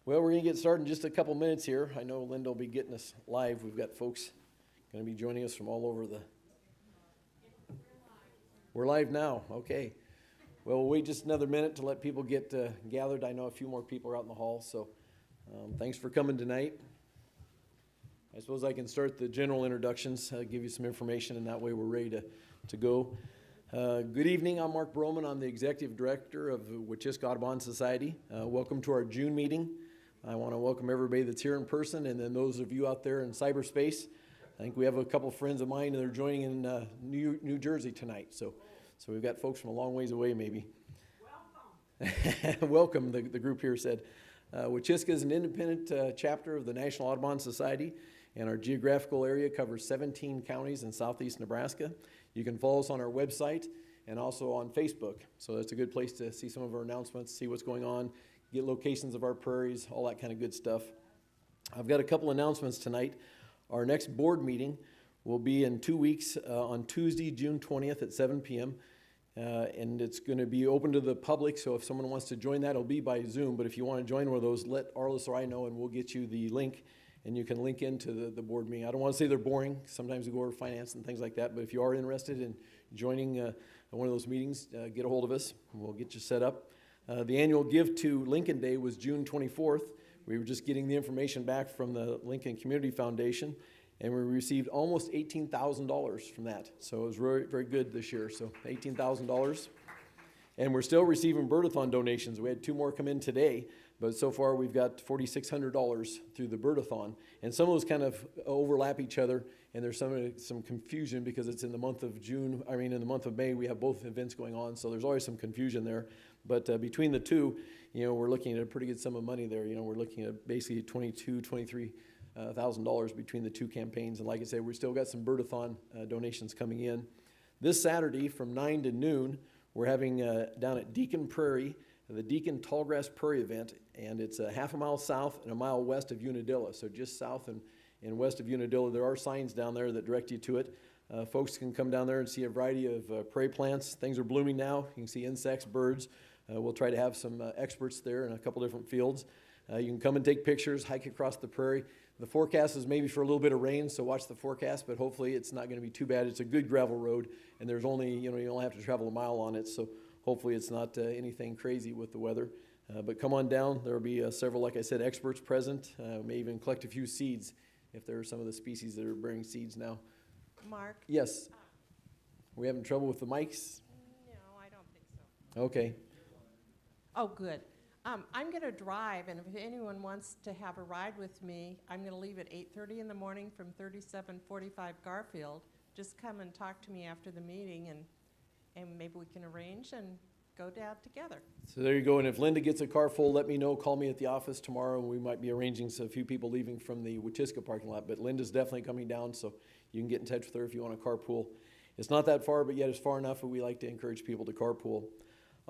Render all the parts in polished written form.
Well, we're going to get started in just a couple minutes here. I know Linda will be getting us live. We've got folks going to be joining us from all over the... We're live now. Okay. Well, we'll wait just another minute to let people get gathered. I know a few more people are out in the hall, so thanks for coming tonight. I suppose I can start the general introductions, give you some information, and that way we're ready to go. Good evening. I'm Mark Broman. I'm the Executive Director of the Wachiska Audubon Society. Welcome to our June meeting. I want to welcome everybody that's here in person, and then those of you out there in cyberspace. I think we have a couple friends of mine that are joining in New Jersey tonight, so we've got folks from a long ways away maybe. Welcome. Welcome, the group here said. Wachiska is an independent chapter of the National Audubon Society, and our geographical area covers 17 counties in southeast Nebraska. You can follow us on our website and also on Facebook, so that's a good place to see some of our announcements, see what's going on, get locations of our prairies, all that kind of good stuff. I've got a couple announcements tonight. Our next board meeting will be in 2 weeks on Tuesday, June 20th at 7 p.m. And it's going to be open to the public, so if someone wants to join that, it'll be by Zoom. But if you want to join one of those, let Arliss or I know, and we'll get you the link, and you can link into the board meeting. I don't want to say they're boring. Sometimes we go over finance and things like that. But if you are interested in joining one of those meetings, get a hold of us, and we'll get you set up. The annual Give to Lincoln Day was June 24th. We were just getting the information back from the Lincoln Community Foundation, and we received almost $18,000 from that. So it was very, very good this year. So $18,000. And we're still receiving Birdathon donations. We had 2 more come in today, but so far we've got $4,600 through the Birdathon. And some of those kind of overlap each other, and there's some confusion because it's in the month of June. I mean, in the month of May, we have both events going on, so there's always some confusion there. But between the two, we're looking at a pretty good sum of money there. We're looking at basically $23,000 between the two campaigns. And like I said, we still got some Birdathon donations coming in. This Saturday from 9 to noon, we're having down at Deacon Prairie, the Deacon Tallgrass Prairie event, and it's a half a mile south and a mile west of Unadilla. So just south and west of Unadilla, there are signs down there that direct you to it. Folks can come down there and see a variety of prairie plants. Things are blooming now. You can see insects, birds. We'll try to have some experts there in a couple different fields. You can come and take pictures, hike across the prairie. The forecast is maybe for a little bit of rain, so watch the forecast, but hopefully it's not going to be too bad. It's a good gravel road, and there's only, you only have to travel a mile on it, so hopefully it's not anything crazy with the weather. But come on down. There will be several, like I said, experts present. May even collect a few seeds if there are some of the species that are bearing seeds now. Mark? Yes. We having trouble with the mics? No, I don't think so. Okay. Oh, good. I'm going to drive, and if anyone wants to have a ride with me, I'm going to leave at 8:30 in the morning from 3745 Garfield. Just come and talk to me after the meeting, and maybe we can arrange and go down together. So there you go. And if Linda gets a car full, let me know. Call me at the office tomorrow, and we might be arranging a few people leaving from the Wachiska parking lot. But Linda's definitely coming down, so you can get in touch with her if you want to carpool. It's not that far, but yet it's far enough that we like to encourage people to carpool.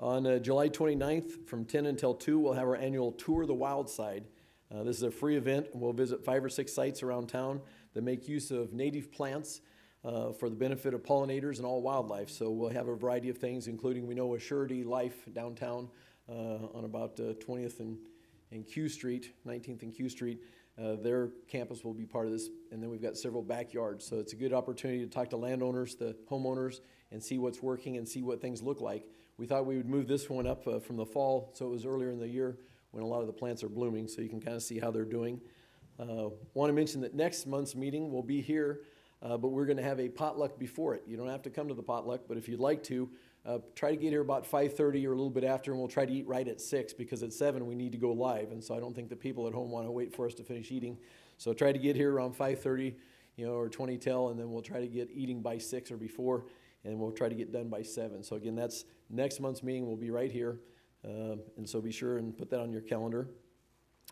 On July 29th, from 10 until 2, we'll have our annual Tour the Wild Side. This is a free event, and we'll visit 5 or 6 sites around town that make use of native plants for the benefit of pollinators and all wildlife. So we'll have a variety of things, including, we know, Assurity Life downtown on about 20th and Q Street, 19th and Q Street. Their campus will be part of this, and then we've got several backyards. So it's a good opportunity to talk to landowners, the homeowners, and see what's working and see what things look like. We thought we would move this one up from the fall, so it was earlier in the year when a lot of the plants are blooming, so you can kind of see how they're doing. Want to mention that next month's meeting will be here, but we're going to have a potluck before it. You don't have to come to the potluck, but if you'd like to, try to get here about 5:30 or a little bit after, and we'll try to eat right at 6, because at 7 we need to go live, and so I don't think the people at home want to wait for us to finish eating. So try to get here around 5:30, or 20 till, and then we'll try to get eating by 6 or before, and we'll try to get done by 7. So again, that's next month's meeting. Will be right here, and so be sure and put that on your calendar.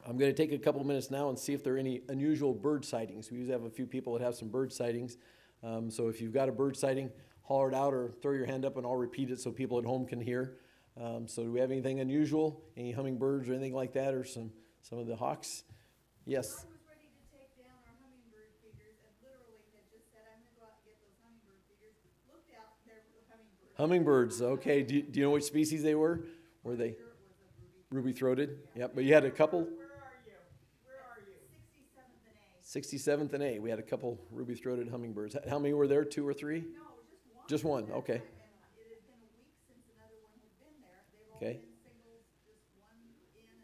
I'm going to take a couple minutes now and see if there are any unusual bird sightings. We usually have a few people that have some bird sightings. So if you've got a bird sighting, holler it out or throw your hand up and I'll repeat it so people at home can hear. So do we have anything unusual? Any hummingbirds or anything like that, or some of the hawks? Yes. I was ready to take down our hummingbird figures and literally had just said, I'm going to go out and get those hummingbird figures. Looked out, there were hummingbirds. Hummingbirds, okay. Do you know which species they were? Were they Sure, it was a ruby. ruby-throated? Yep, but you had a couple? Where are 67th and A. We had a couple ruby-throated hummingbirds. How many were there? 2 or 3? No, just one. Just one, okay. And it had been a week since another one had been there. They've all Okay. been singles, just one in and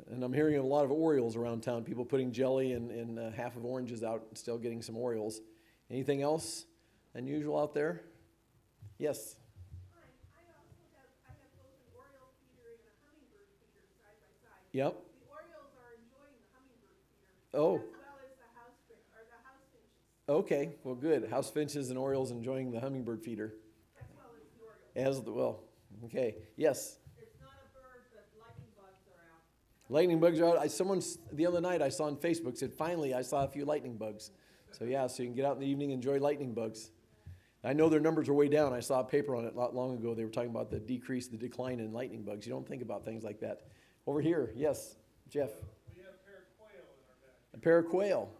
out. And I'm hearing a lot of Orioles around town, people putting jelly and half of oranges out and still getting some Orioles. Anything else unusual out there? Yes. Hi, I have both an Oriole feeder and a hummingbird feeder side by side. Yep. The Orioles are enjoying the hummingbird feeder. Oh. As well as the house finches. Okay, well, good. House finches and Orioles enjoying the hummingbird feeder. As well as the Orioles. Okay, yes. It's not a bird, but lightning bugs are out. Lightning bugs are out. The other night I saw on Facebook said, finally, I saw a few lightning bugs. So yeah, so you can get out in the evening and enjoy lightning bugs. I know their numbers are way down. I saw a paper on it not long ago. They were talking about the decline in lightning bugs. You don't think about things like that. Over here, yes, Jeff. We have a pair of quail in our backyard. A pair of quail.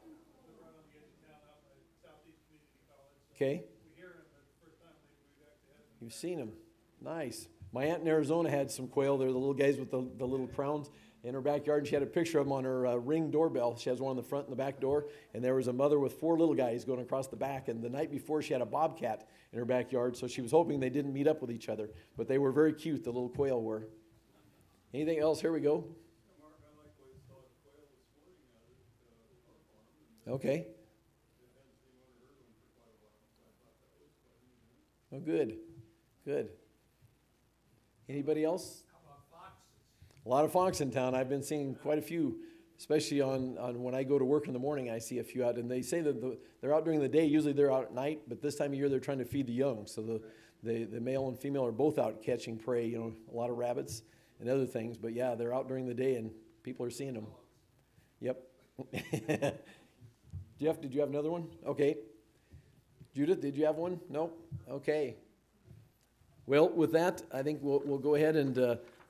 They're right on the edge of town out by Southeast Community College. So Okay. we hear them, but the first time we've actually had them. You've seen them. Nice. My aunt in Arizona had some quail. They're the little guys with the little crowns in her backyard. And she had a picture of them on her Ring doorbell. She has one on the front and the back door. And there was a mother with 4 little guys going across the back. And the night before, she had a bobcat in her backyard. So she was hoping they didn't meet up with each other. But they were very cute, the little quail were. Anything else? Here we go. Mark, I like what you saw the quail this morning out at our farm. And Okay. I hadn't seen one or heard one for quite a while. So I thought that was quite neat. Oh, good. Good. Anybody else? How about foxes? A lot of fox in town. I've been seeing quite a few, especially on when I go to work in the morning. I see a few out, and they say that they're out during the day. Usually they're out at night, but this time of year they're trying to feed the young. So the male and female are both out catching prey. You know, a lot of rabbits and other things. But yeah, they're out during the day, and people are seeing them. Yep. Jeff, did you have another one? Okay. Judith, did you have one? No. Okay. Well, with that, I think we'll go ahead and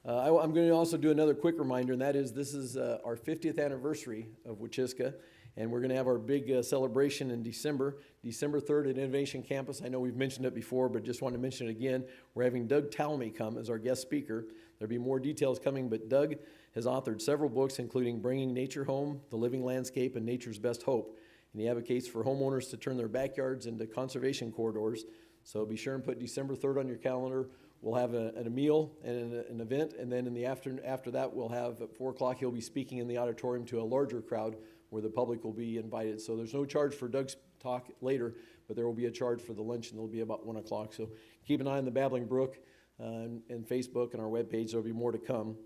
I'm going to also do another quick reminder, and that is this is our 50th anniversary of Wachiska, and we're going to have our big celebration in December 3rd at Innovation Campus. I know we've mentioned it before, but just want to mention it again. We're having Doug Talmy come as our guest speaker. There'll be more details coming, but Doug has authored several books, including Bringing Nature Home, The Living Landscape, and Nature's Best Hope. And he advocates for homeowners to turn their backyards into conservation corridors. So be sure and put December 3rd on your calendar. We'll have a meal and an event, and then in the after that, we'll have at 4 o'clock, he'll be speaking in the auditorium to a larger crowd where the public will be invited. So there's no charge for Doug's talk later, but there will be a charge for the lunch, and it'll be about 1 o'clock. So keep an eye on the Babbling Brook and Facebook and our webpage. There'll be more to come.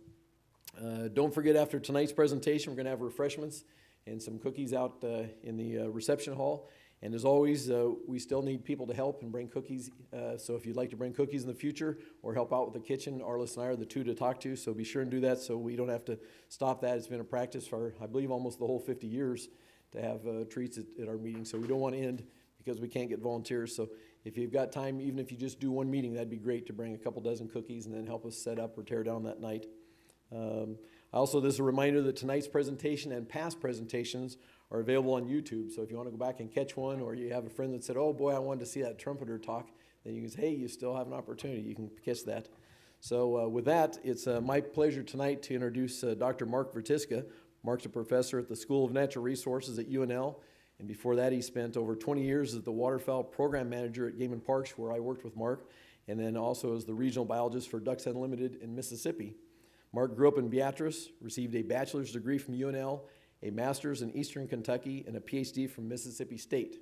Don't forget, after tonight's presentation, we're going to have refreshments and some cookies out in the reception hall. And as always, we still need people to help and bring cookies. So if you'd like to bring cookies in the future or help out with the kitchen, Arliss and I are the two to talk to. So be sure and do that so we don't have to stop that. It's been a practice for, I believe, almost the whole 50 years to have treats at our meetings. So we don't want to end because we can't get volunteers. So if you've got time, even if you just do one meeting, that'd be great to bring a couple dozen cookies and then help us set up or tear down that night. Also, this is a reminder that tonight's presentation and past presentations are available on YouTube. So if you want to go back and catch one, or you have a friend that said, oh boy, I wanted to see that trumpeter talk, then you can say, hey, you still have an opportunity. You can catch that. So with that, it's my pleasure tonight to introduce Dr. Mark Wachiska. Mark's a professor at the School of Natural Resources at UNL. And before that, he spent over 20 years as the waterfowl program manager at Game and Parks, where I worked with Mark, and then also as the regional biologist for Ducks Unlimited in Mississippi. Mark grew up in Beatrice, received a bachelor's degree from UNL, a master's in Eastern Kentucky, and a PhD from Mississippi State.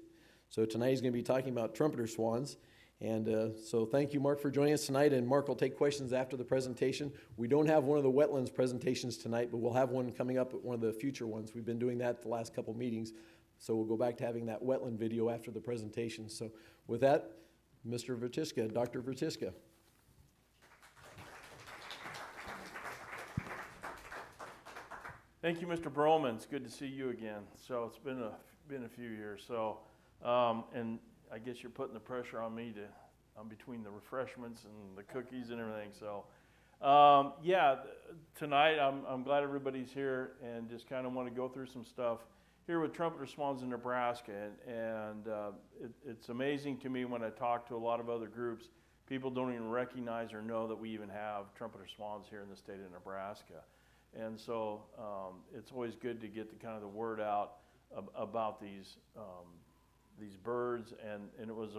So tonight he's going to be talking about trumpeter swans. And so thank you, Mark, for joining us tonight. And Mark will take questions after the presentation. We don't have one of the wetlands presentations tonight, but we'll have one coming up at one of the future ones. We've been doing that the last couple meetings. So we'll go back to having that wetland video after the presentation. So with that, Mr. Wachiska, Dr. Wachiska. Thank you, Mr. Broman. It's good to see you again. So it's been a few years. So, and I guess you're putting the pressure on me I'm between the refreshments and the cookies and everything. So, yeah, tonight I'm glad everybody's here and just kind of want to go through some stuff here with trumpeter swans in Nebraska. And it's amazing to me when I talk to a lot of other groups, people don't even recognize or know that we even have trumpeter swans here in the state of Nebraska. And so it's always good to get the kind of the word out about these birds, and it was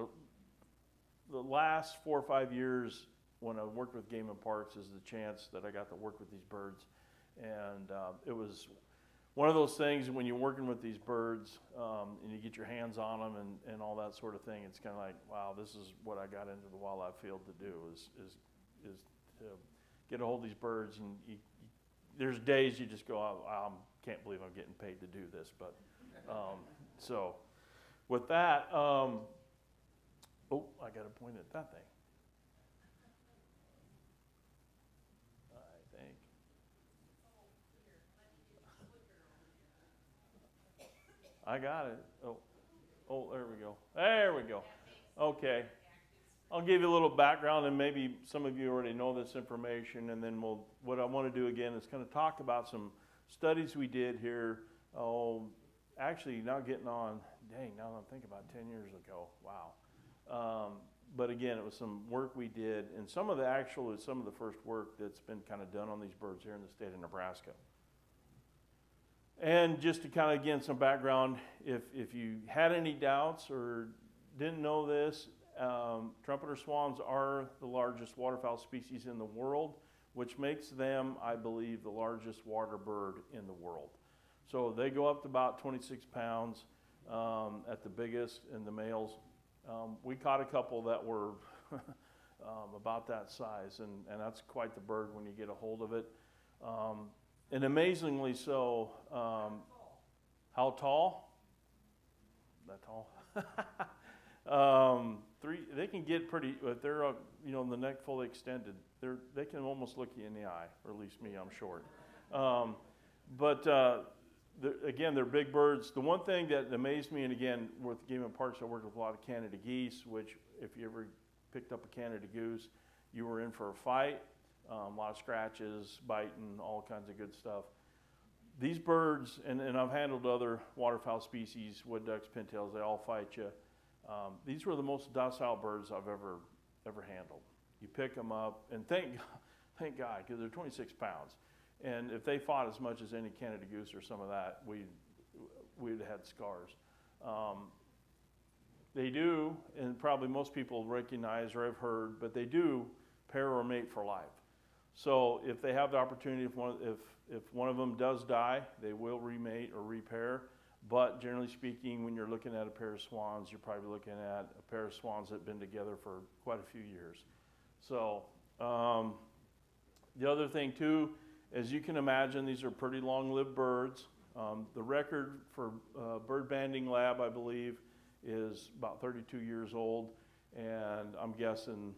the last 4 or 5 years when I worked with Game and Parks is the chance that I got to work with these birds, and it was one of those things when you're working with these birds and you get your hands on them and all that sort of thing. It's kind of like, wow, this is what I got into the wildlife field to do is to get a hold of these birds, and there's days you just go, I can't believe I'm getting paid to do this, but so with that, oh, I got to point at that thing. I think. I got it. Oh, there we go. There we go. Okay. I'll give you a little background, and maybe some of you already know this information, and then what I want to do again is kind of talk about some studies we did here. Actually, now getting on, dang, now that I'm thinking about 10 years ago, wow. But again, it was some work we did, and some of the first work that's been kind of done on these birds here in the state of Nebraska. And just to kind of, again, some background, if you had any doubts or didn't know this, trumpeter swans are the largest waterfowl species in the world, which makes them, I believe, the largest water bird in the world. So they go up to about 26 pounds at the biggest, and the males. We caught a couple that were about that size, and that's quite the bird when you get a hold of it. And amazingly so, how tall? That tall? They can get pretty, if they're, the neck fully extended, they can almost look you in the eye, or at least me, I'm short. Again, they're big birds. The one thing that amazed me, and again, with Game and Parks, I worked with a lot of Canada geese, which if you ever picked up a Canada goose, you were in for a fight. A lot of scratches, biting, all kinds of good stuff. These birds, and I've handled other waterfowl species, wood ducks, pintails, they all fight you. These were the most docile birds I've ever handled. You pick them up, and thank God, because they're 26 pounds. And if they fought as much as any Canada goose or some of that, we'd have had scars. They do, and probably most people recognize or have heard, but they do pair or mate for life. So if they have the opportunity, if one of them does die, they will remate or repair. But generally speaking, when you're looking at a pair of swans, you're probably looking at a pair of swans that have been together for quite a few years. So the other thing too, as you can imagine, these are pretty long-lived birds. The record for bird banding lab, I believe, is about 32 years old, and I'm guessing,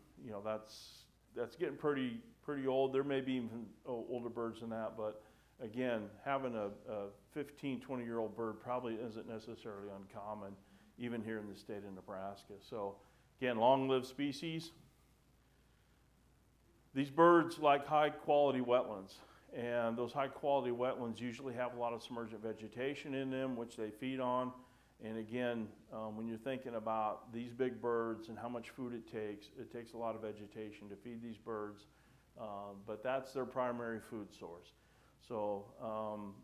that's getting pretty old. There may be even older birds than that, but again, having a 15, 20-year-old bird probably isn't necessarily uncommon, even here in the state of Nebraska. So again, long-lived species. These birds like high-quality wetlands, and those high-quality wetlands usually have a lot of submergent vegetation in them, which they feed on. And again, when you're thinking about these big birds and how much food it takes a lot of vegetation to feed these birds, but that's their primary food source. So,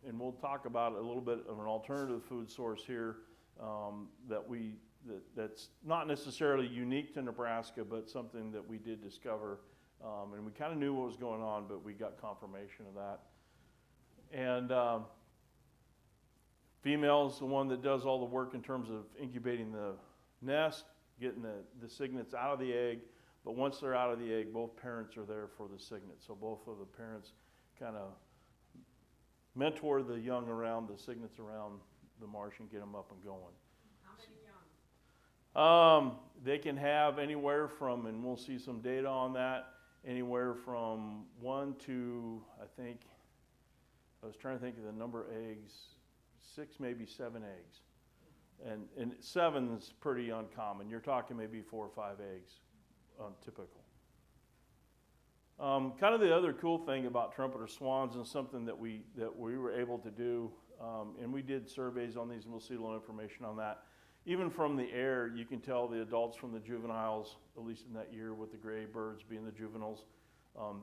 and we'll talk about a little bit of an alternative food source here that's not necessarily unique to Nebraska, but something that we did discover. And we kind of knew what was going on, but we got confirmation of that. And female is the one that does all the work in terms of incubating the nest, getting the cygnets out of the egg. But once they're out of the egg, both parents are there for the cygnet. So both of the parents kind of mentor the young around, the cygnets around the marsh and get them up and going. How many young? They can have anywhere from, and we'll see some data on that, anywhere from 1 to, I was trying to think of the number of eggs, 6, maybe 7 eggs. And 7 is pretty uncommon. You're talking maybe 4 or 5 eggs, typical. Kind of the other cool thing about trumpeter swans, and something that we were able to do, and we did surveys on these, and we'll see a little information on that. Even from the air, you can tell the adults from the juveniles, at least in that year with the gray birds being the juveniles.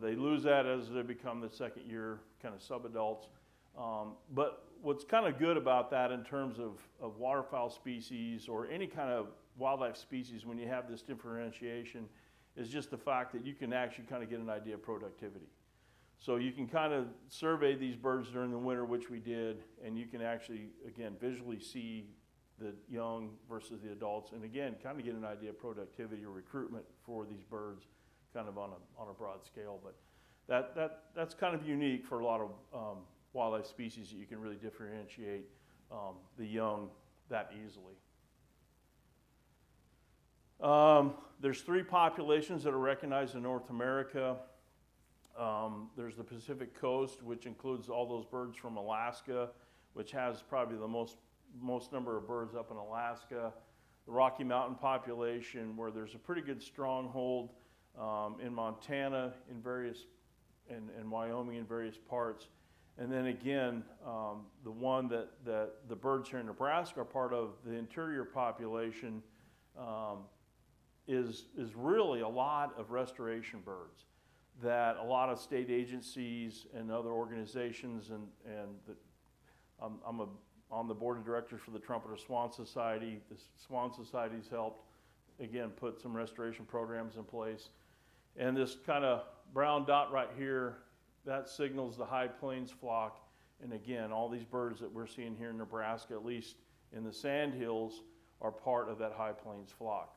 They lose that as they become the second year kind of subadults. But what's kind of good about that in terms of waterfowl species or any kind of wildlife species, when you have this differentiation, is just the fact that you can actually kind of get an idea of productivity. So you can kind of survey these birds during the winter, which we did, and you can actually, again, visually see the young versus the adults, and again, kind of get an idea of productivity or recruitment for these birds kind of on a broad scale. But that's kind of unique for a lot of wildlife species that you can really differentiate the young that easily. There's 3 populations that are recognized in North America. There's the Pacific Coast, which includes all those birds from Alaska, which has probably the most number of birds up in Alaska. The Rocky Mountain population, where there's a pretty good stronghold in Montana, in Wyoming in various parts. And then again, the one that the birds here in Nebraska are part of, the interior population, is really a lot of restoration birds that a lot of state agencies and other organizations I'm on the board of directors for the Trumpeter Swan Society. The Swan Society's helped, again, put some restoration programs in place. And this kind of brown dot right here, that signals the High Plains flock. And again, all these birds that we're seeing here in Nebraska, at least in the Sandhills, are part of that High Plains flock.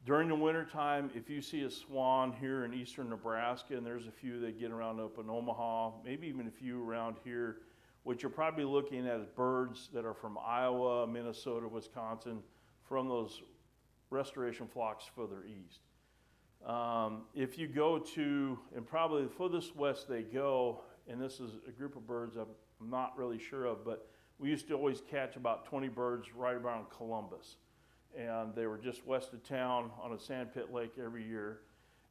During the wintertime, if you see a swan here in eastern Nebraska, and there's a few that get around up in Omaha, maybe even a few around here, what you're probably looking at is birds that are from Iowa, Minnesota, Wisconsin, from those restoration flocks further east. If you go to, and probably the furthest west they go, and this is a group of birds I'm not really sure of, but we used to always catch about 20 birds right around Columbus. And they were just west of town on a sandpit lake every year.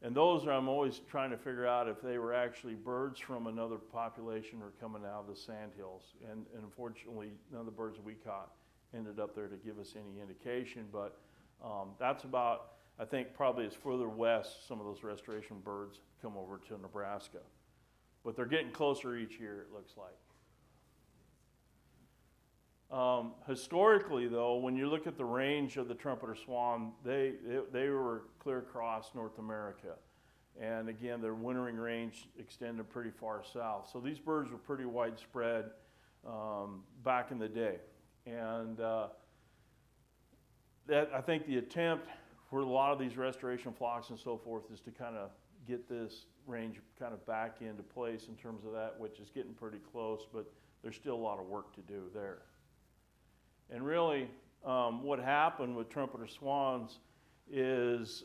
And those I'm always trying to figure out if they were actually birds from another population or coming out of the sandhills. And unfortunately, none of the birds we caught ended up there to give us any indication. But that's about, I think, probably as further west some of those restoration birds come over to Nebraska. But they're getting closer each year, it looks like. Historically, though, when you look at the range of the trumpeter swan, they were clear across North America. And again, their wintering range extended pretty far south. So these birds were pretty widespread back in the day. And I think the attempt for a lot of these restoration flocks and so forth is to kind of get this range kind of back into place in terms of that, which is getting pretty close, but there's still a lot of work to do there. And really, what happened with trumpeter swans is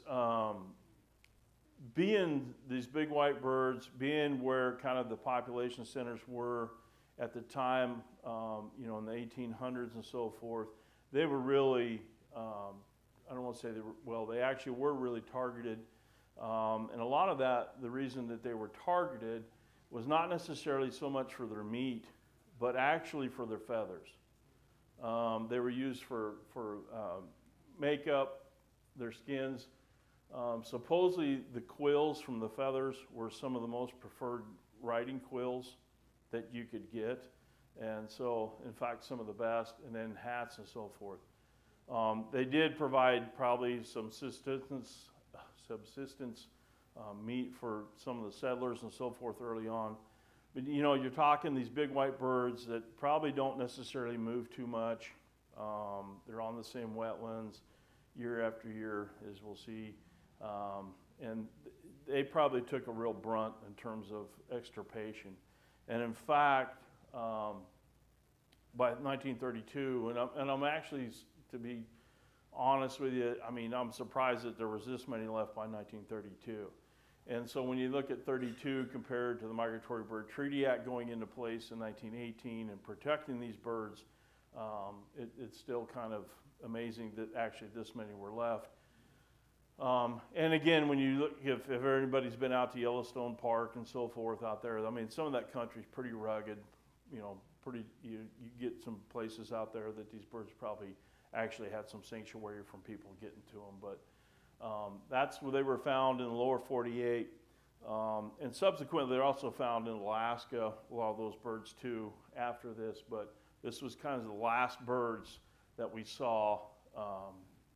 being these big white birds, being where kind of the population centers were at the time, in the 1800s and so forth, they were really, I don't want to say they actually were really targeted. And a lot of that, the reason that they were targeted was not necessarily so much for their meat, but actually for their feathers. They were used for makeup, their skins. Supposedly the quills from the feathers were some of the most preferred riding quills that you could get. And so, in fact, some of the best, and then hats and so forth. They did provide probably some subsistence meat for some of the settlers and so forth early on. But you're talking these big white birds that probably don't necessarily move too much. They're on the same wetlands year after year, as we'll see. And they probably took a real brunt in terms of extirpation. And in fact, by 1932, and I'm actually, to be honest with you, I'm surprised that there was this many left by 1932. And so when you look at 32 compared to the Migratory Bird Treaty Act going into place in 1918 and protecting these birds, it's still kind of amazing that actually this many were left. And again, when you look, if everybody's been out to Yellowstone Park and so forth out there, some of that country's pretty rugged, you get some places out there that these birds probably actually had some sanctuary from people getting to them. But that's where they were found in the lower 48. And subsequently, they're also found in Alaska, a lot of those birds too, after this. But this was kind of the last birds that we saw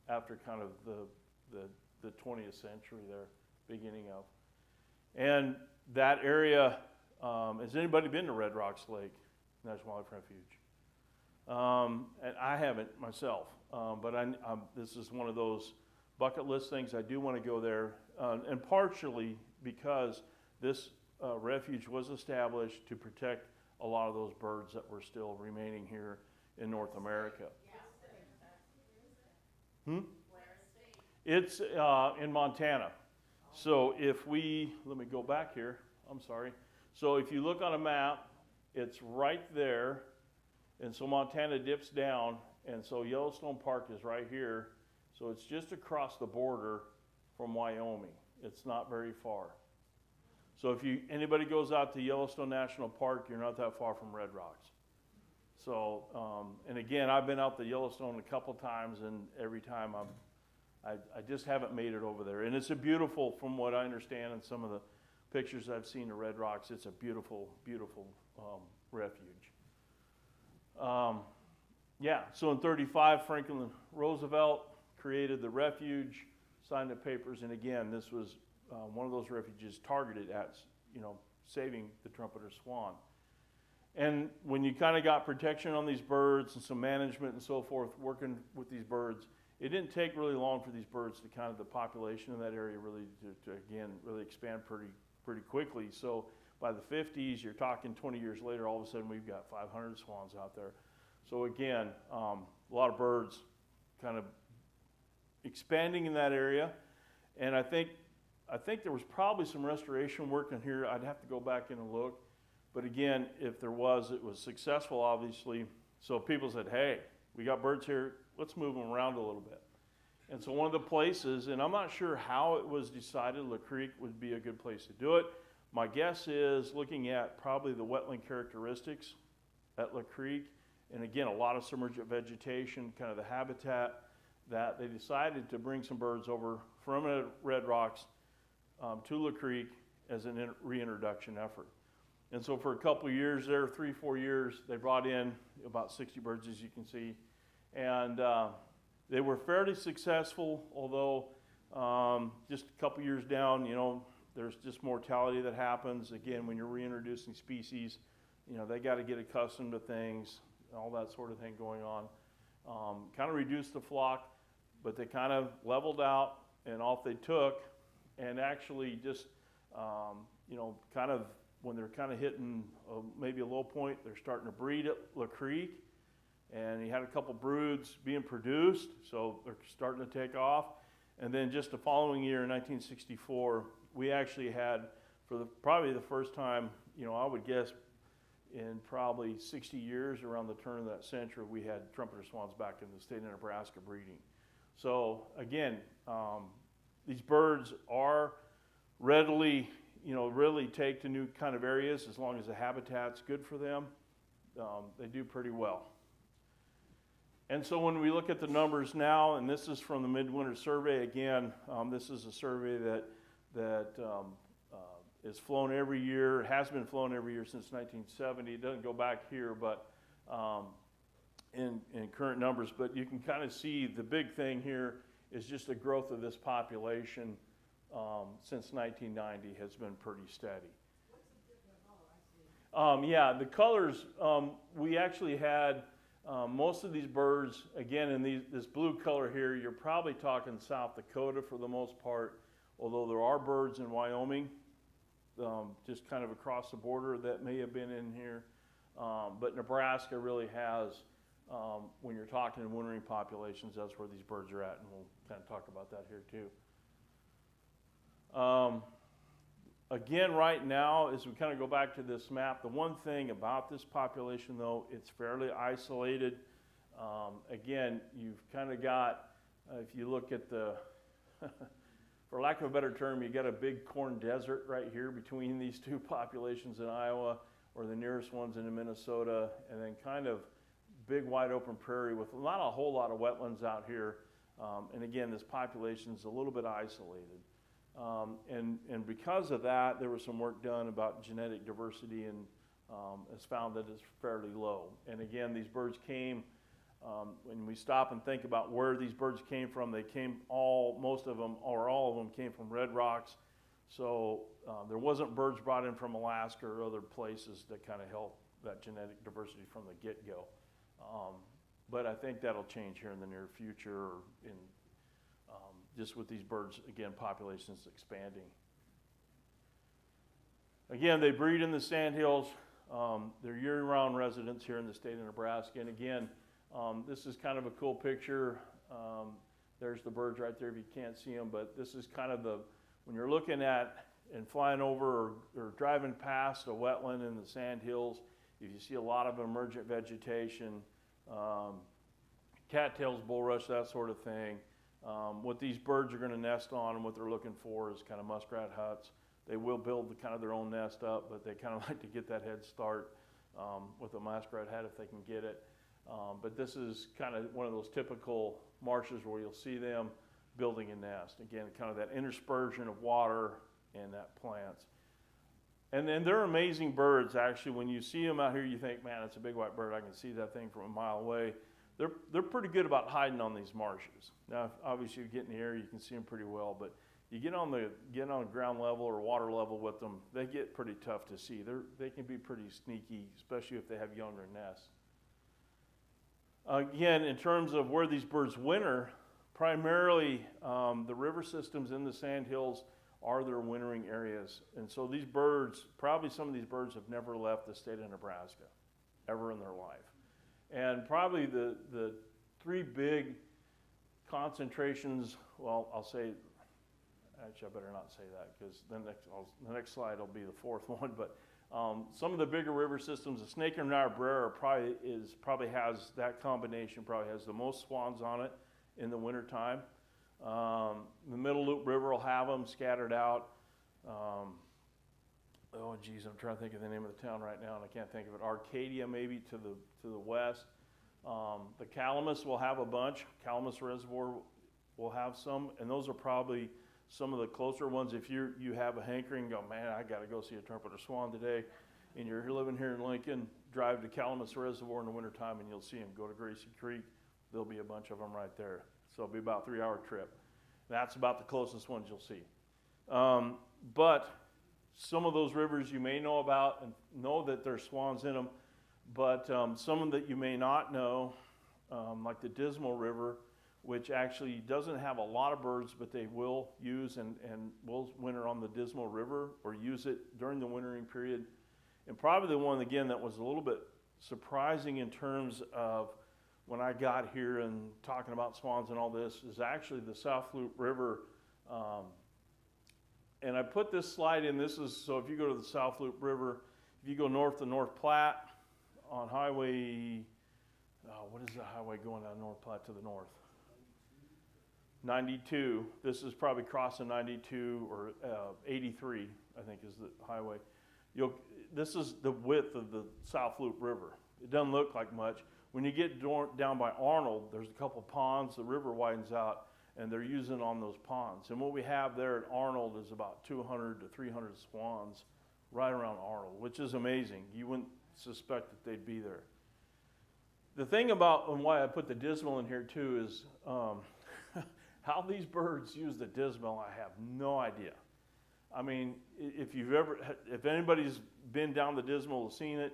after kind of the 20th century there, beginning of. And that area, has anybody been to Red Rocks Lake National Wildlife Refuge? And I haven't myself, but this is one of those bucket list things. I do want to go there, and partially because this refuge was established to protect a lot of those birds that were still remaining here in North America. It's in Montana. So if let me go back here, I'm sorry. So if you look on a map, it's right there, and so Montana dips down, and so Yellowstone Park is right here. So it's just across the border from Wyoming. It's not very far. So if anybody goes out to Yellowstone National Park, you're not that far from Red Rocks. So, and again, I've been out to Yellowstone a couple times, and every time I just haven't made it over there. And it's a beautiful, from what I understand and some of the pictures I've seen of Red Rocks, it's a beautiful, beautiful refuge. Yeah, so in 35, Franklin Roosevelt created the refuge, signed the papers, and again, this was one of those refuges targeted at, saving the trumpeter swan. And when you kind of got protection on these birds and some management and so forth, working with these birds, it didn't take really long for these birds to kind of the population in that area really to again, really expand pretty quickly. So by the 50s, you're talking 20 years later, all of a sudden we've got 500 swans out there. So again, a lot of birds kind of expanding in that area. And I think there was probably some restoration work in here. I'd have to go back in and look. But again, if there was, it was successful, obviously. So people said, hey, we got birds here, let's move them around a little bit. And so one of the places, and I'm not sure how it was decided, La Creek would be a good place to do it. My guess is looking at probably the wetland characteristics at La Creek, and again, a lot of submergent vegetation, kind of the habitat, that they decided to bring some birds over from Red Rocks to La Creek as a reintroduction effort. And so for a couple of years there, 3-4 years, they brought in about 60 birds, as you can see. And they were fairly successful, although just a couple years down, there's just mortality that happens. Again, when you're reintroducing species, they got to get accustomed to things, all that sort of thing going on. Kind of reduced the flock, but they kind of leveled out and off they took. And actually just, kind of when they're kind of hitting maybe a low point, they're starting to breed at La Creek. And he had a couple broods being produced, so they're starting to take off. And then just the following year, in 1964, we actually had, for probably the first time, I would guess in probably 60 years around the turn of that century, we had trumpeter swans back in the state of Nebraska breeding. So again, these birds are readily, really take to new kind of areas as long as the habitat's good for them. They do pretty well. And so when we look at the numbers now, and this is from the Midwinter Survey again, this is a survey that is flown every year, has been flown every year since 1970. It doesn't go back here, but in current numbers. But you can kind of see the big thing here is just the growth of this population since 1990 has been pretty steady. What's the different color I see? Yeah, the colors, we actually had most of these birds, again, in this blue color here, you're probably talking South Dakota for the most part, although there are birds in Wyoming, just kind of across the border that may have been in here. But Nebraska really has, when you're talking in wintering populations, that's where these birds are at, and we'll kind of talk about that here too. Again, right now, as we kind of go back to this map, the one thing about this population, though, it's fairly isolated. Again, you've kind of got, if you look at the, for lack of a better term, you got a big corn desert right here between these two populations in Iowa, or the nearest ones in Minnesota, and then kind of big wide open prairie with not a whole lot of wetlands out here. And again, this population is a little bit isolated. And because of that, there was some work done about genetic diversity, and it's found that it's fairly low. And again, these birds came, when we stop and think about where these birds came from, they came most of them, or all of them came from red rocks. So there wasn't birds brought in from Alaska or other places that kind of help that genetic diversity from the get-go. But I think that'll change here in the near future, just with these birds, again, populations expanding. Again, they breed in the sandhills. They're year-round residents here in the state of Nebraska. And again, this is kind of a cool picture. There's the birds right there if you can't see them, but this is kind of when you're looking at and flying over or driving past a wetland in the sandhills, if you see a lot of emergent vegetation, cattails, bulrush, that sort of thing, what these birds are going to nest on and what they're looking for is kind of muskrat huts. They will build kind of their own nest up, but they kind of like to get that head start with a muskrat hat if they can get it. But this is kind of one of those typical marshes where you'll see them building a nest. Again, kind of that interspersion of water and that plants. And then they're amazing birds, actually. When you see them out here, you think, man, it's a big white bird. I can see that thing from a mile away. They're pretty good about hiding on these marshes. Now, obviously, you get in the air, you can see them pretty well, but you get on ground level or water level with them, they get pretty tough to see. They can be pretty sneaky, especially if they have younger nests. Again, in terms of where these birds winter, primarily the river systems in the sandhills are their wintering areas. And so these birds, probably some of these birds have never left the state of Nebraska, ever in their life. And probably the three big concentrations, well, I'll say, actually I better not say that because the next slide will be the fourth one, but some of the bigger river systems, the Snake and Niobrara probably has that combination, probably has the most swans on it in the wintertime. The Middle Loop River will have them scattered out. Oh geez, I'm trying to think of the name of the town right now and I can't think of it. Arcadia maybe to the west. The Calamus will have a bunch. Calamus Reservoir will have some, and those are probably some of the closer ones. If you have a hankering, go, man, I got to go see a trumpeter swan today, and you're living here in Lincoln, drive to Calamus Reservoir in the wintertime and you'll see them. Go to Gracie Creek, there'll be a bunch of them right there. So it'll be about a 3-hour trip. That's about the closest ones you'll see. But some of those rivers you may know about and know that there's swans in them, but some of them that you may not know, like the Dismal River, which actually doesn't have a lot of birds, but they will use and will winter on the Dismal River or use it during the wintering period. And probably the one, again, that was a little bit surprising in terms of when I got here and talking about swans and all this is actually the South Loop River. And I put this slide in. This is, so if you go to the South Loop River, if you go north to North Platte on highway, what is the highway going down North Platte to the north? 92. This is probably crossing 92 or 83, I think is the highway. This is the width of the South Loop River. It doesn't look like much. When you get down by Arnold, there's a couple ponds, the river widens out, and they're using on those ponds. And what we have there at Arnold is about 200 to 300 swans right around Arnold, which is amazing. You wouldn't suspect that they'd be there. The thing about, and why I put the Dismal in here too, is how these birds use the Dismal, I have no idea. I mean, if anybody's been down the Dismal and seen it,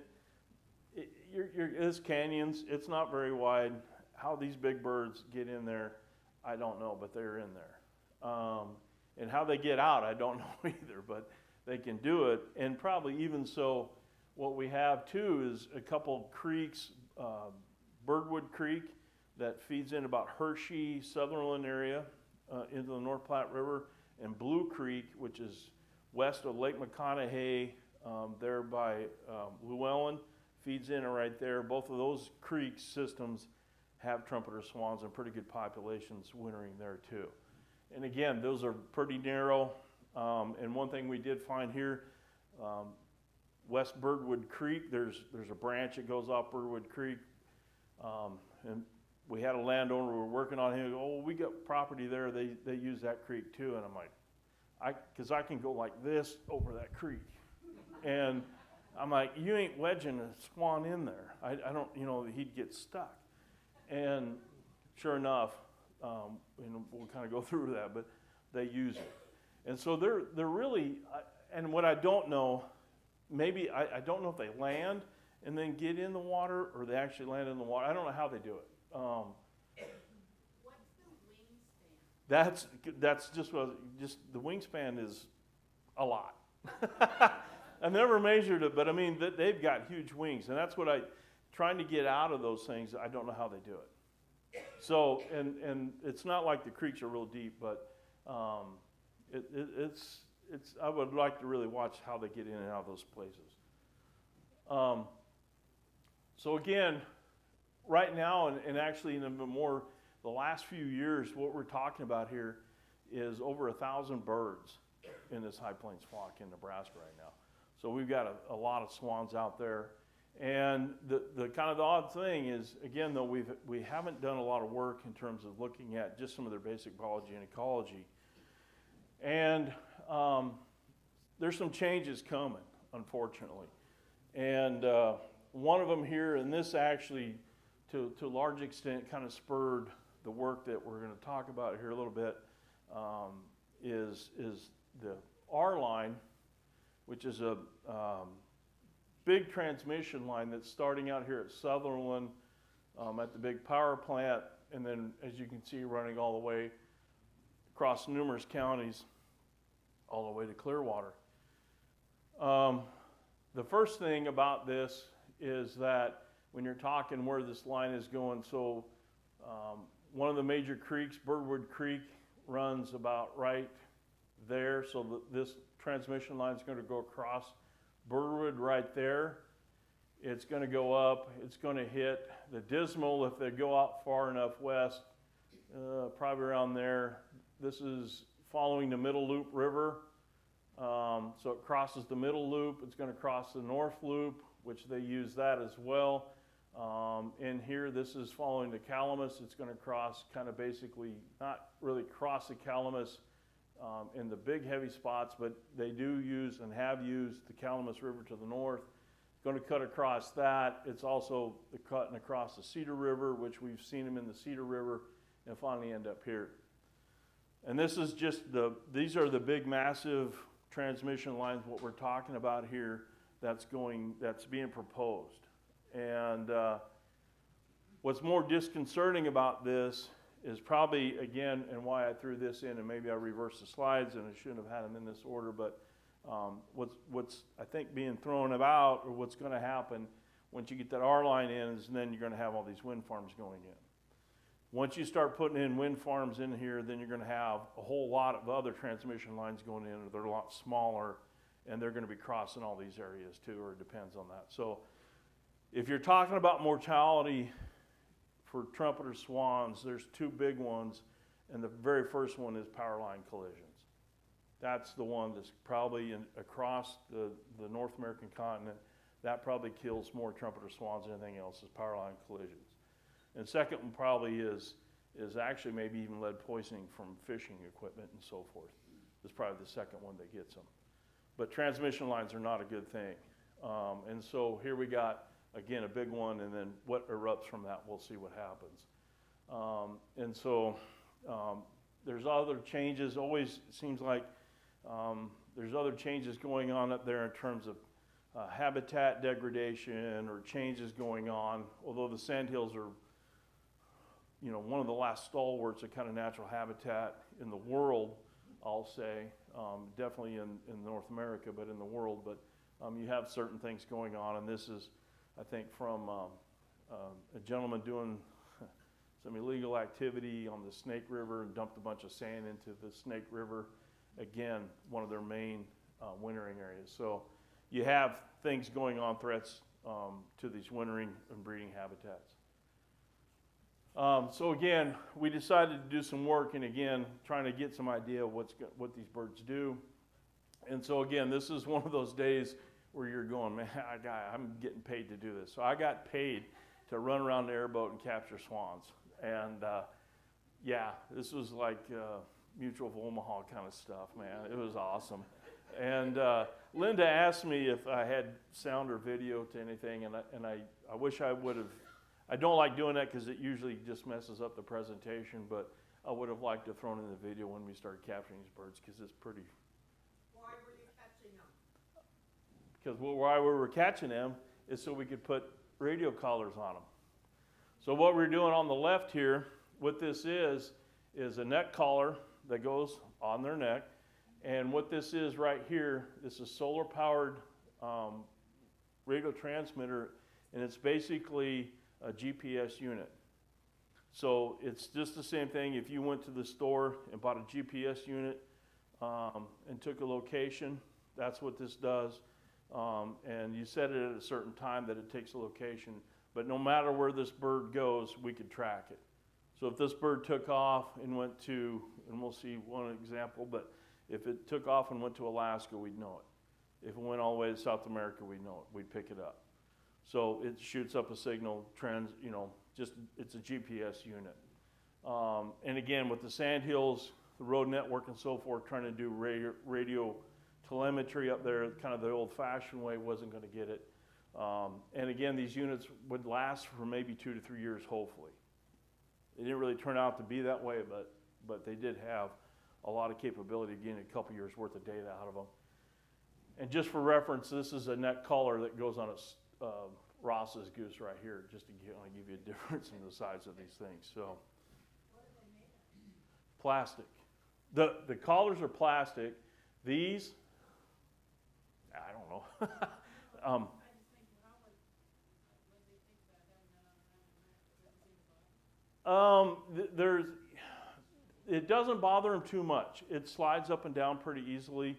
it's canyons, it's not very wide. How these big birds get in there, I don't know, but they're in there. And how they get out, I don't know either, but they can do it. And probably even so, what we have too is a couple creeks, Birdwood Creek that feeds in about Hershey, Sutherland area into the North Platte River, and Blue Creek, which is west of Lake McConaughey, there by Llewellyn, feeds in right there. Both of those creek systems have trumpeter swans and pretty good populations wintering there too. And again, those are pretty narrow. And one thing we did find here, West Birdwood Creek, there's a branch that goes off Birdwood Creek. And we had a landowner we were working on him. Oh, we got property there. They use that creek too. And I'm like, because I can go like this over that creek. And I'm like, you ain't wedging a swan in there. I don't, he'd get stuck. And sure enough, we'll kind of go through that, but they use it. And so they're really, and what I don't know, maybe, I don't know if they land and then get in the water, or they actually land in the water. I don't know how they do it. What's the wingspan? That's just the wingspan is a lot. I've never measured it, but I mean, they've got huge wings, and that's what trying to get out of those things, I don't know how they do it. So, and it's not like the creeks are real deep, but it's I would like to really watch how they get in and out of those places. So again, right now, and actually in the last few years, what we're talking about here is over 1,000 birds in this High Plains flock in Nebraska right now. So we've got a lot of swans out there. And the kind of the odd thing is, again, though, we haven't done a lot of work in terms of looking at just some of their basic biology and ecology. And there's some changes coming, unfortunately. And one of them here, and this actually, to a large extent, kind of spurred the work that we're going to talk about here a little bit, is the R line, which is a big transmission line that's starting out here at Sutherland at the big power plant, and then, as you can see, running all the way across numerous counties, all the way to Clearwater. The first thing about this is that when you're talking where this line is going, so one of the major creeks, Birdwood Creek, runs about right there. So this transmission line is going to go across Birdwood right there. It's going to go up. It's going to hit the Dismal if they go out far enough west, probably around there. This is following the Middle Loop River. So it crosses the Middle Loop. It's going to cross the North Loop, which they use that as well. In here, this is following the Calamus. It's going to cross kind of basically, not really cross the Calamus in the big heavy spots, but they do use and have used the Calamus River to the north. It's going to cut across that. It's also cutting across the Cedar River, which we've seen them in the Cedar River, and finally end up here. And this is just these are the big massive transmission lines, what we're talking about here, that's being proposed. And what's more disconcerting about this is probably, again, and why I threw this in, and maybe I reversed the slides and I shouldn't have had them in this order, but what's I think being thrown about, or what's going to happen once you get that R line in, is then you're going to have all these wind farms going in. Once you start putting in wind farms in here, then you're going to have a whole lot of other transmission lines going in. They're a lot smaller, and they're going to be crossing all these areas too, or it depends on that. So if you're talking about mortality for trumpeter swans, there's two big ones, and the very first one is power line collisions. That's the one that's probably across the North American continent. That probably kills more trumpeter swans than anything else, is power line collisions. And second one probably is actually maybe even lead poisoning from fishing equipment and so forth. Is probably the second one that gets them. But transmission lines are not a good thing. And so here we got, again, a big one, and then what erupts from that, we'll see what happens. And so there's other changes. Always seems like there's other changes going on up there in terms of habitat degradation or changes going on, although the sandhills are one of the last stalwarts of kind of natural habitat in the world, I'll say, definitely in North America, but in the world. But you have certain things going on, and this is, I think, from a gentleman doing some illegal activity on the Snake River and dumped a bunch of sand into the Snake River. Again, one of their main wintering areas. So you have things going on, threats to these wintering and breeding habitats. So again, we decided to do some work, and again, trying to get some idea of what these birds do. And so again, this is one of those days where you're going, man, I'm getting paid to do this. So I got paid to run around the airboat and capture swans. And yeah, this was like Mutual of Omaha kind of stuff, man. It was awesome. And Linda asked me if I had sound or video to anything, and I wish I would have. I don't like doing that because it usually just messes up the presentation, but I would have liked to have thrown in the video when we started capturing these birds because it's pretty. Why were you catching them? Because why we were catching them is so we could put radio collars on them. So what we're doing on the left here, what this is a neck collar that goes on their neck. And what this is right here, this is solar powered radio transmitter, and it's basically a GPS unit. So it's just the same thing if you went to the store and bought a GPS unit and took a location, that's what this does. And you set it at a certain time that it takes a location, but no matter where this bird goes, we could track it. So if this bird took off and went to, and we'll see one example, but if it took off and went to Alaska, we'd know it. If it went all the way to South America, we'd know it. We'd pick it up. So it shoots up a signal, it's a GPS unit. And again, with the sandhills, the road network and so forth, trying to do radio telemetry up there, kind of the old-fashioned way, wasn't going to get it. And again, these units would last for maybe 2 to 3 years, hopefully. It didn't really turn out to be that way, but they did have a lot of capability, getting a couple years worth of data out of them. And just for reference, this is a neck collar that goes on a Ross's goose right here, just to give you a difference in the size of these things. So, What are they made of? plastic. The collars are plastic. These, I don't know. I just think, how would they think about having that around the neck? It doesn't bother them too much. It slides up and down pretty easily.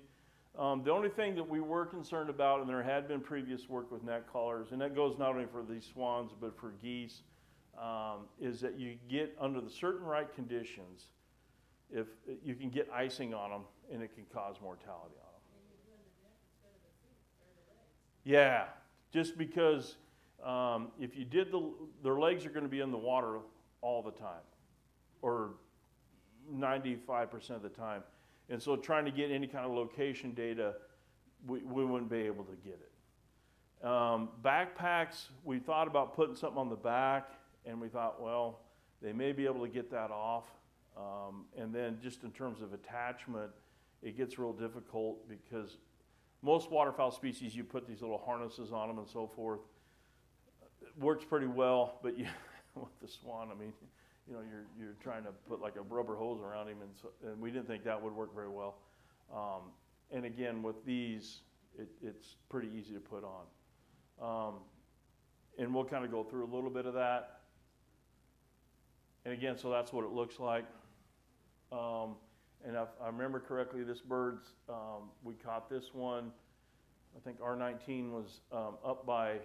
The only thing that we were concerned about, and there had been previous work with neck collars, and that goes not only for these swans but for geese, is that you get under the certain right conditions, if you can get icing on them, and it can cause mortality on them. And you're doing the neck instead of the feet or the legs. Yeah, just because if you did their legs are going to be in the water all the time, or 95% of the time. And so trying to get any kind of location data, we wouldn't be able to get it. Backpacks, we thought about putting something on the back, and we thought, well, they may be able to get that off. And then just in terms of attachment, it gets real difficult because most waterfowl species, you put these little harnesses on them and so forth. It works pretty well, but with the swan, I mean, you're trying to put like a rubber hose around him, and we didn't think that would work very well. And again, with these, it's pretty easy to put on. And we'll kind of go through a little bit of that. And again, so that's what it looks like. And if I remember correctly, this bird's, we caught this one, I think R19 was up by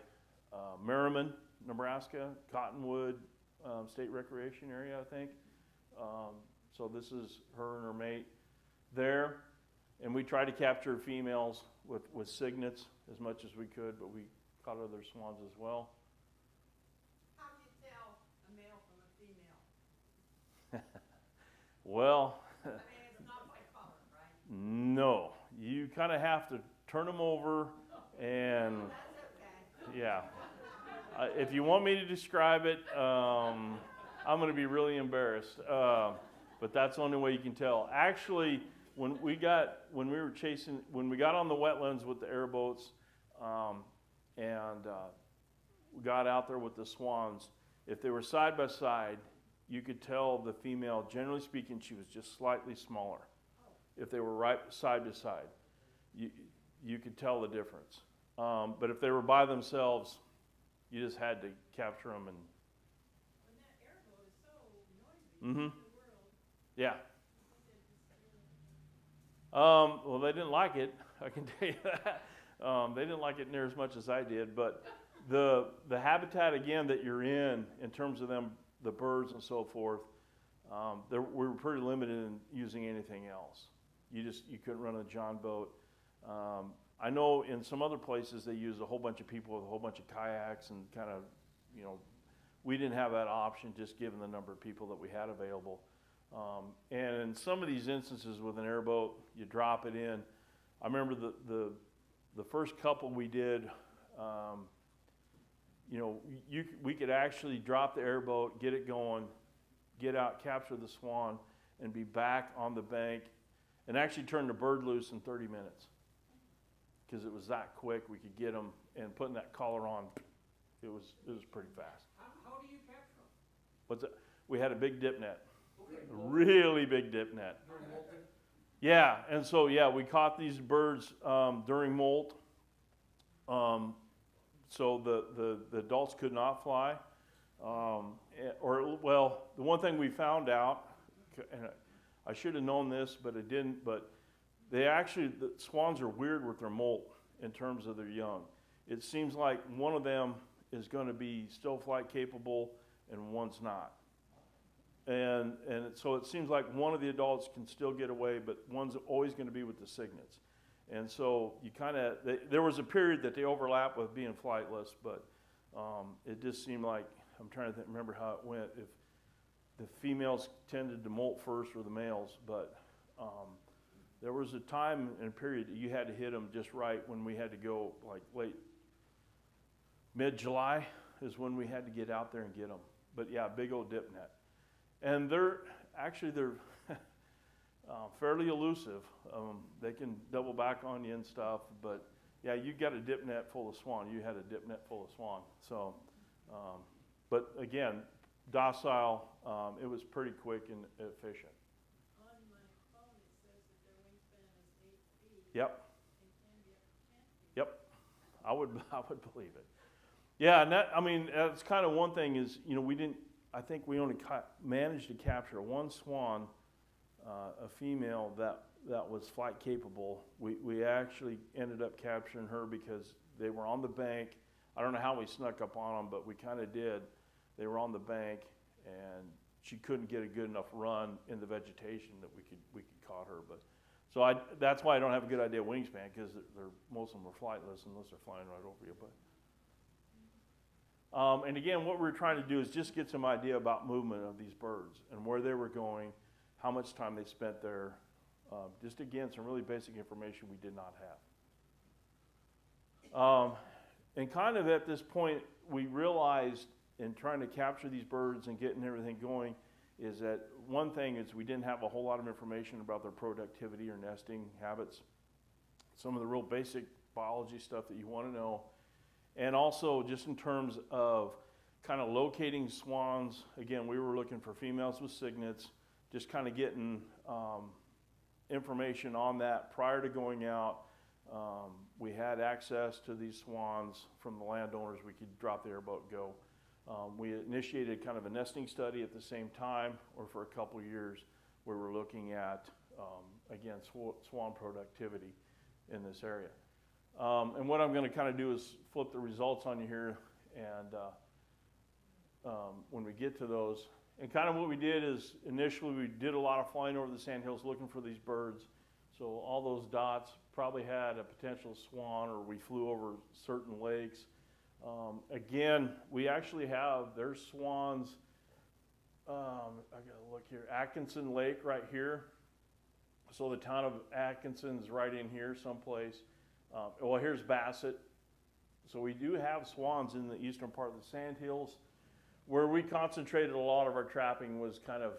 Merriman, Nebraska, Cottonwood State Recreation Area, I think. So this is her and her mate there. And we tried to capture females with cygnets as much as we could, but we caught other swans as well. How do you tell a male from a female? Well, I mean, it's not by color, right? no. You kind of have to turn them over and, That's okay. yeah. If you want me to describe it, I'm going to be really embarrassed. But that's the only way you can tell. Actually, when we got on the wetlands with the airboats, and we got out there with the swans, if they were side by side, you could tell the female, generally speaking, she was just slightly smaller. If they were right side to side, you could tell the difference. But if they were by themselves, you just had to capture them. And When that airboat is so noisy in the world, yeah. Well, they didn't like it. I can tell you that. They didn't like it near as much as I did. But the habitat again that you're in terms of them, the birds and so forth, we were pretty limited in using anything else. You couldn't run a John boat. I know in some other places they use a whole bunch of people with a whole bunch of kayaks and kind of, we didn't have that option just given the number of people that we had available. And in some of these instances with an airboat, you drop it in. I remember the first couple we did, you know, we could actually drop the airboat, get it going, get out, capture the swan, and be back on the bank, and actually turn the bird loose in 30 minutes. Because it was that quick, we could get them, and putting that collar on, it was pretty fast. How do you capture them? What's it? We had a big dip net, Okay. a really big dip net. During molting? Yeah, and so yeah, we caught these birds during molt. So the adults could not fly, well, the one thing we found out, and I should have known this, but I didn't. But the swans are weird with their molt in terms of their young. It seems like one of them is going to be still flight capable, and one's not. And so it seems like one of the adults can still get away, but one's always going to be with the cygnets. And so you there was a period that they overlap with being flightless, but it just seemed like, I'm trying to remember how it went, if the females tended to molt first or the males, but there was a time and period that you had to hit them just right when we had to go, like mid-July is when we had to get out there and get them. But yeah, big old dip net. And they're fairly elusive. They can double back on you and stuff, but yeah, you got a dip net full of swan. You had a dip net full of swan. So, but again, docile. It was pretty quick and efficient. On my phone, it says that their wingspan is 8 feet. Yep. And can be up to 10 feet. Yep. I would believe it. Yeah, and that's kind of one thing is, I think we only managed to capture one swan, a female that was flight capable. We actually ended up capturing her because they were on the bank. I don't know how we snuck up on them, but we kind of did. They were on the bank, and she couldn't get a good enough run in the vegetation that we could caught her. But so that's why I don't have a good idea of wingspan, because most of them are flightless unless they're flying right over you. But and again, what we're trying to do is just get some idea about movement of these birds and where they were going, how much time they spent there. Just again, some really basic information we did not have. And kind of at this point, we realized in trying to capture these birds and getting everything going is that one thing is we didn't have a whole lot of information about their productivity or nesting habits. Some of the real basic biology stuff that you want to know. And also just in terms of kind of locating swans, again, we were looking for females with cygnets, just kind of getting information on that prior to going out. We had access to these swans from the landowners. We could drop the airboat and go. We initiated kind of a nesting study at the same time, or for a couple of years, where we're looking at, again, swan productivity in this area. And what I'm going to kind of do is flip the results on you here, and when we get to those. And kind of what we did is initially we did a lot of flying over the sandhills looking for these birds. So all those dots probably had a potential swan, or we flew over certain lakes. Again, we actually have, there's swans, I gotta look here, Atkinson Lake right here. So the town of Atkinson's right in here someplace. Well, here's Bassett. So we do have swans in the eastern part of the sandhills. Where we concentrated a lot of our trapping was kind of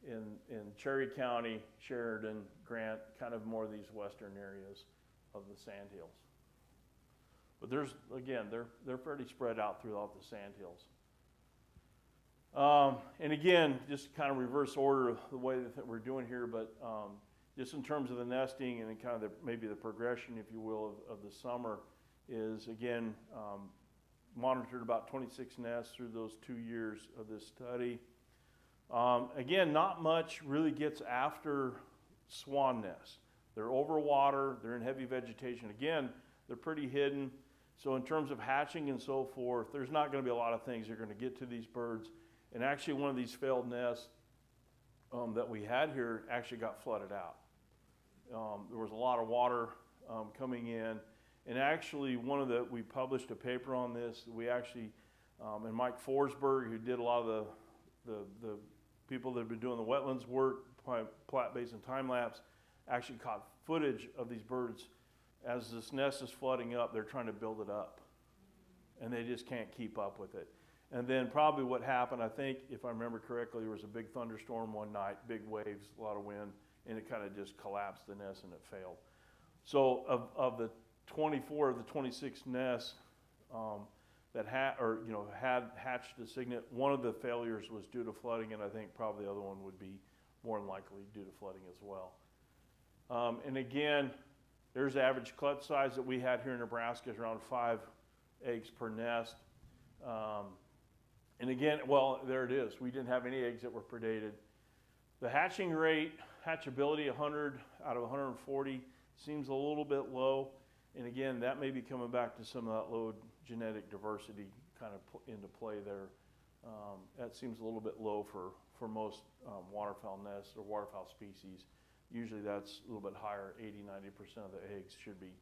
in Cherry County, Sheridan, Grant, kind of more of these western areas of the sandhills. But they're fairly spread out throughout the sandhills. And again, just kind of reverse order of the way that we're doing here, but just in terms of the nesting and kind of maybe the progression, if you will, of the summer is, again, monitored about 26 nests through those 2 years of this study. Again, not much really gets after swan nests. They're over water, they're in heavy vegetation. Again, they're pretty hidden. So in terms of hatching and so forth, there's not going to be a lot of things that are going to get to these birds. And actually one of these failed nests that we had here actually got flooded out. There was a lot of water coming in. And actually we published a paper on this. We actually, and Mike Forsberg, who did a lot of the people that have been doing the wetlands work, Platte Basin time lapse, actually caught footage of these birds as this nest is flooding up. They're trying to build it up, and they just can't keep up with it. And then probably what happened, I think, if I remember correctly, there was a big thunderstorm one night, big waves, a lot of wind, and it kind of just collapsed the nest and it failed. So of the 24 of the 26 nests that had hatched the cygnet, one of the failures was due to flooding, and I think probably the other one would be more than likely due to flooding as well. And again, there's the average clutch size that we had here in Nebraska is around 5 eggs per nest. And again, well, there it is. We didn't have any eggs that were predated. The hatching rate, hatchability 100 out of 140 seems a little bit low. And again, that may be coming back to some of that low genetic diversity kind of into play there. That seems a little bit low for most waterfowl nests or waterfowl species. Usually that's a little bit higher, 80–90% of the eggs should be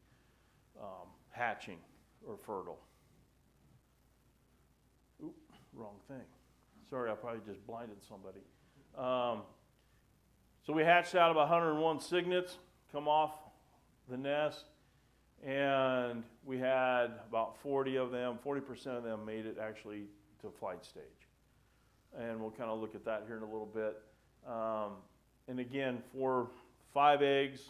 hatching or fertile. Oop, wrong thing. Sorry, I probably just blinded somebody. So we hatched out about 101 cygnets come off the nest, and we had about 40 of them, 40% of them made it actually to flight stage. And we'll kind of look at that here in a little bit. And again, for 5 eggs,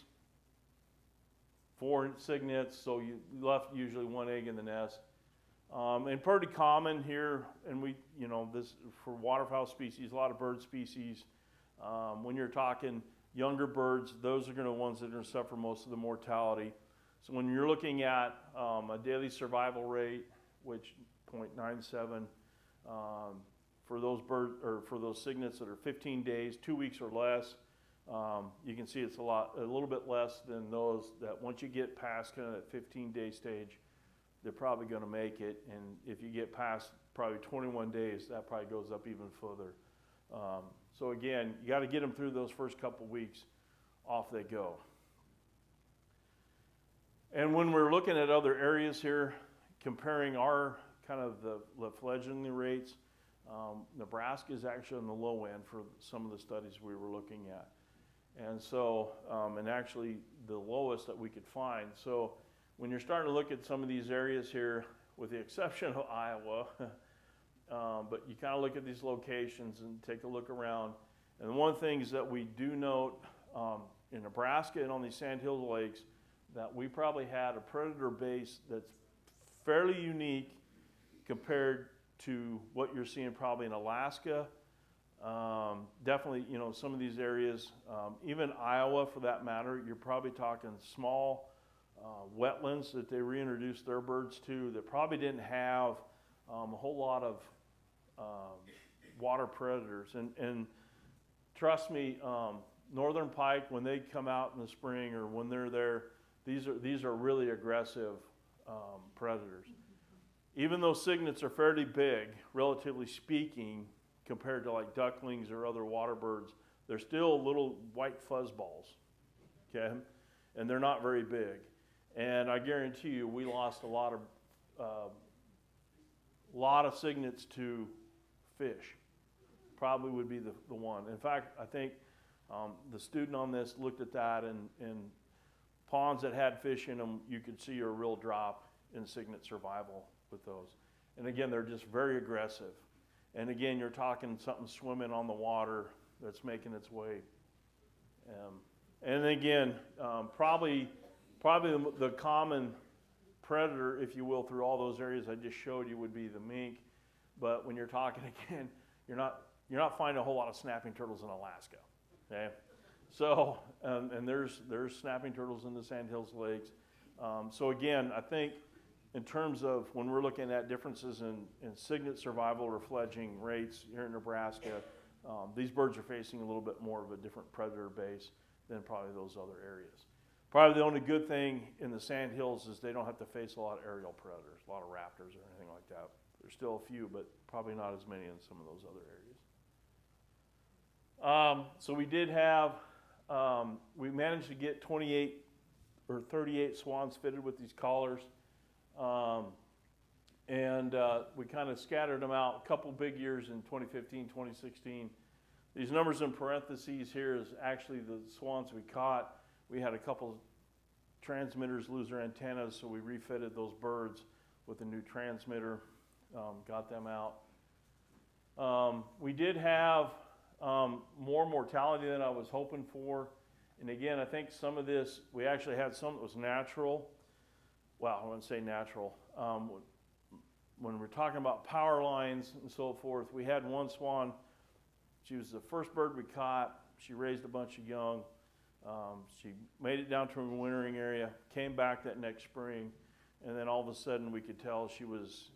4 cygnets, so you left usually 1 egg in the nest. And pretty common here, and this for waterfowl species, a lot of bird species, when you're talking younger birds, those are going to be the ones that are going to suffer most of the mortality. So when you're looking at a daily survival rate, which 0.97, for those for those cygnets that are 15 days, 2 weeks or less, you can see it's a little bit less than those that once you get past kind of that 15-day stage, they're probably going to make it. And if you get past probably 21 days, that probably goes up even further. So again, you got to get them through those first couple weeks, off they go. And when we're looking at other areas here, comparing our kind of the fledgling rates, Nebraska is actually on the low end for some of the studies we were looking at. And so, and actually the lowest that we could find. So when you're starting to look at some of these areas here, with the exception of Iowa, but you kind of look at these locations and take a look around. And one of the things that we do note in Nebraska and on these sandhill lakes, that we probably had a predator base that's fairly unique compared to what you're seeing probably in Alaska. Definitely, some of these areas, even Iowa for that matter, you're probably talking small wetlands that they reintroduced their birds to that probably didn't have a whole lot of water predators. And trust me, northern pike, when they come out in the spring or when they're there, these are really aggressive predators. Even though cygnets are fairly big, relatively speaking, compared to like ducklings or other water birds, they're still little white fuzzballs, okay? And they're not very big. And I guarantee you, we lost a lot of cygnets to fish. Probably would be the one. In fact, I think the student on this looked at that, and ponds that had fish in them, you could see a real drop in cygnet survival with those. And again, they're just very aggressive. And again, you're talking something swimming on the water that's making its way. And again, probably the common predator, if you will, through all those areas I just showed you would be the mink. But when you're talking again, you're not finding a whole lot of snapping turtles in Alaska. Okay, so and there's snapping turtles in the Sandhills Lakes. So again, I think in terms of when we're looking at differences in cygnet survival or fledgling rates here in Nebraska, these birds are facing a little bit more of a different predator base than probably those other areas. Probably the only good thing in the Sandhills is they don't have to face a lot of aerial predators, a lot of raptors or anything like that. There's still a few, but probably not as many in some of those other areas. So we did have, we managed to get 28 or 38 swans fitted with these collars. And we kind of scattered them out. A couple big years in 2015, 2016. These numbers in parentheses here is actually the swans we caught. We had a couple transmitters lose their antennas, so we refitted those birds with a new transmitter, got them out. We did have more mortality than I was hoping for. And again, I think some of this, we actually had some that was natural. Well, I wouldn't say natural. When we're talking about power lines and so forth, we had one swan. She was the first bird we caught. She raised a bunch of young. She made it down to a wintering area, came back that next spring, and then all of a sudden we could tell she was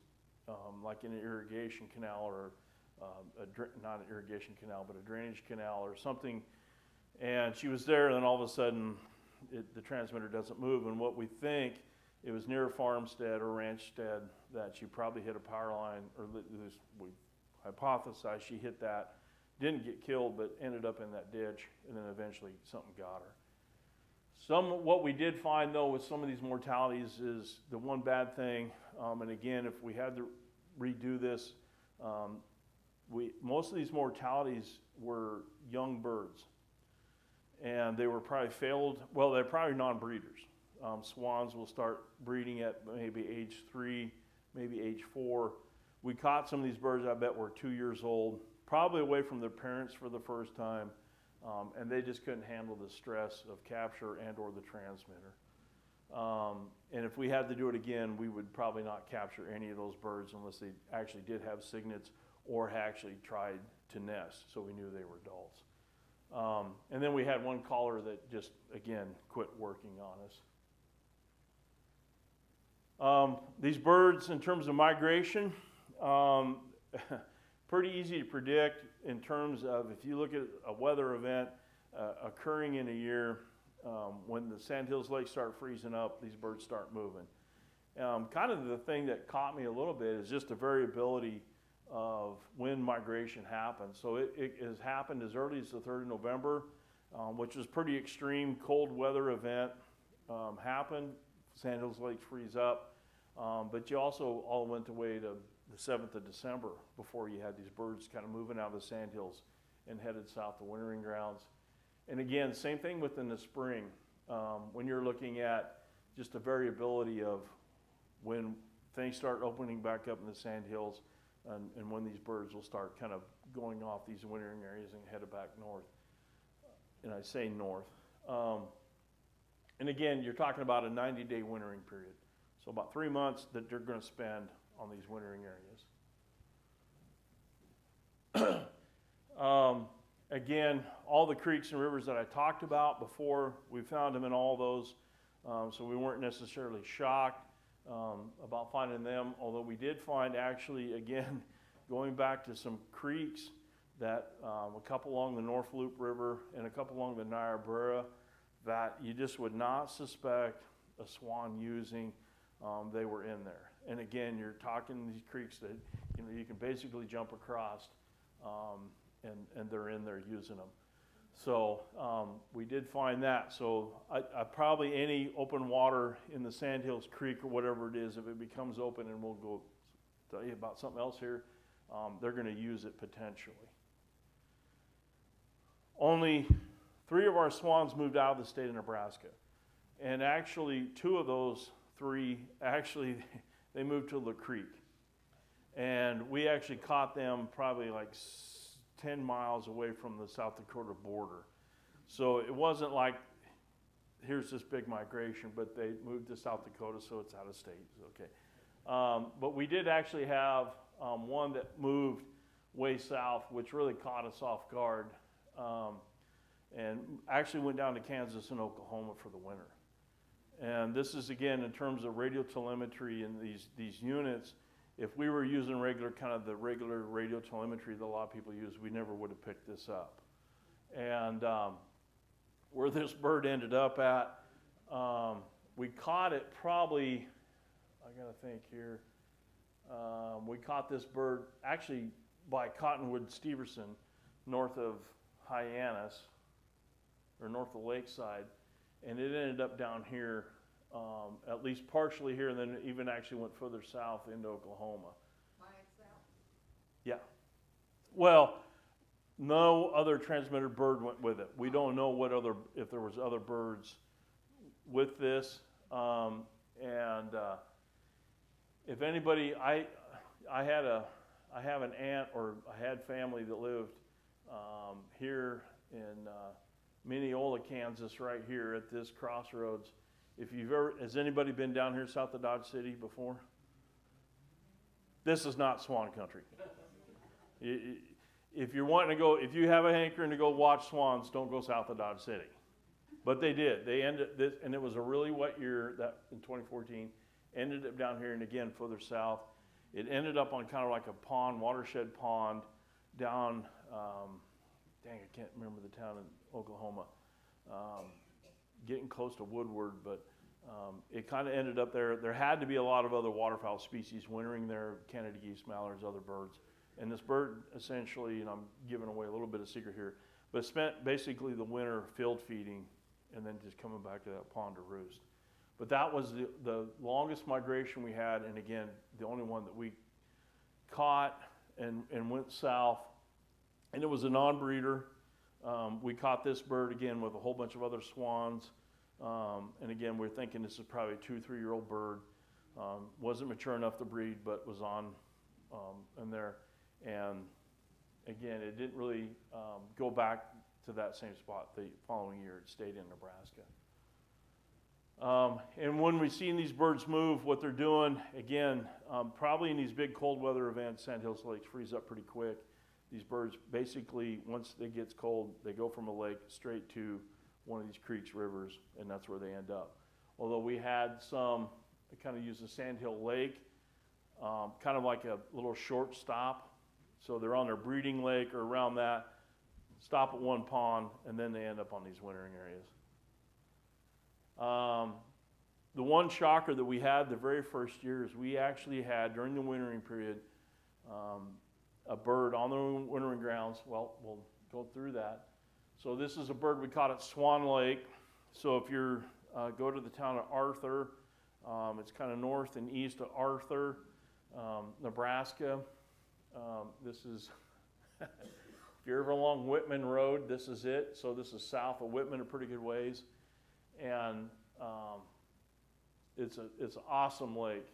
like in an irrigation canal or not an irrigation canal, but a drainage canal or something. And she was there, and then all of a sudden the transmitter doesn't move. And what we think, it was near a farmstead or ranchstead that she probably hit a power line, or at least we hypothesized she hit that. Didn't get killed, but ended up in that ditch, and then eventually something got her. What we did find, though, with some of these mortalities is the one bad thing, and again, if we had to redo this, most of these mortalities were young birds, and they were probably they're probably non-breeders. Swans will start breeding at maybe age 3, maybe age 4. We caught some of these birds, I bet, were 2 years old, probably away from their parents for the first time, and they just couldn't handle the stress of capture and or the transmitter. And if we had to do it again, we would probably not capture any of those birds unless they actually did have cygnets or actually tried to nest, so we knew they were adults. And then we had one caller that just, again, quit working on us. These birds, in terms of migration, pretty easy to predict in terms of if you look at a weather event occurring in a year, when the Sandhills Lakes start freezing up, these birds start moving. Kind of the thing that caught me a little bit is just the variability of when migration happens. So it has happened as early as the 3rd of November, which was pretty extreme cold weather event happened. Sandhills Lakes freeze up, but you also all went away to the 7th of December before you had these birds kind of moving out of the sandhills and headed south to wintering grounds. And again, same thing within the spring, when you're looking at just the variability of when things start opening back up in the sandhills and when these birds will start kind of going off these wintering areas and headed back north. And I say north. And again, you're talking about a 90-day wintering period. So about 3 months that they're going to spend on these wintering areas. Again, all the creeks and rivers that I talked about before, we found them in all those, so we weren't necessarily shocked about finding them, although we did find actually, again, going back to some creeks that a couple along the North Loop River and a couple along the Niobrara that you just would not suspect a swan using. They were in there. And again, you're talking these creeks that you can basically jump across, and they're in there using them. So we did find that. So I probably any open water in the Sandhills Creek or whatever it is, if it becomes open, and we'll go tell you about something else here, they're going to use it potentially. Only 3 of our swans moved out of the state of Nebraska. And actually 2 of those 3, actually, they moved to La Creek. And we actually caught them probably like 10 miles away from the South Dakota border. So it wasn't like, here's this big migration, but they moved to South Dakota, so it's out of state. Okay. But we did actually have one that moved way south, which really caught us off guard, and actually went down to Kansas and Oklahoma for the winter. And this is, again, in terms of radio telemetry and these units. If we were using the regular radio telemetry that a lot of people use, we never would have picked this up. And where this bird ended up at, we caught it probably, I gotta think here, we caught this bird actually by Cottonwood Steverson, north of Hyannis, or north of Lakeside, and it ended up down here, at least partially here, and then it even actually went further south into Oklahoma. By itself? Yeah. Well, no other transmitted bird went with it. We don't know if there was other birds with this. If anybody, I have an aunt, or I had family that lived here in Mineola, Kansas, right here at this crossroads. Has anybody been down here south of Dodge City before? This is not swan country. If you're wanting to go, if you have a hankering to go watch swans, don't go south of Dodge City. But they did. They ended this, and it was a really wet year that in 2014. Ended up down here, and again further south. It ended up on kind of like a pond, watershed pond, down. Dang, I can't remember the town in Oklahoma. Getting close to Woodward, but it kind of ended up there. There had to be a lot of other waterfowl species wintering there, Canada geese, mallards, other birds. And this bird essentially, and I'm giving away a little bit of secret here, but spent basically the winter field feeding and then just coming back to that pond to roost. But that was the longest migration we had, and again, the only one that we caught and went south. And it was a non-breeder. We caught this bird again with a whole bunch of other swans. And again, we're thinking this is probably a 2-3-year-old bird. Wasn't mature enough to breed, but was on in there. And again, it didn't really go back to that same spot the following year. It stayed in Nebraska. And when we've seen these birds move, what they're doing, again, probably in these big cold weather events, sandhills lakes freeze up pretty quick. These birds basically, once it gets cold, they go from a lake straight to one of these creeks, rivers, and that's where they end up. Although we had some, I kind of use the sandhill lake, kind of like a little short stop. So they're on their breeding lake or around that, stop at one pond, and then they end up on these wintering areas. The one shocker that we had the very first year is we actually had, during the wintering period, a bird on the wintering grounds. Well, we'll go through that. So this is a bird we caught at Swan Lake. So if you go to the town of Arthur, it's kind of north and east of Arthur, Nebraska. This is, if you're ever along Whitman Road, this is it. So this is south of Whitman a pretty good ways. And it's an awesome lake.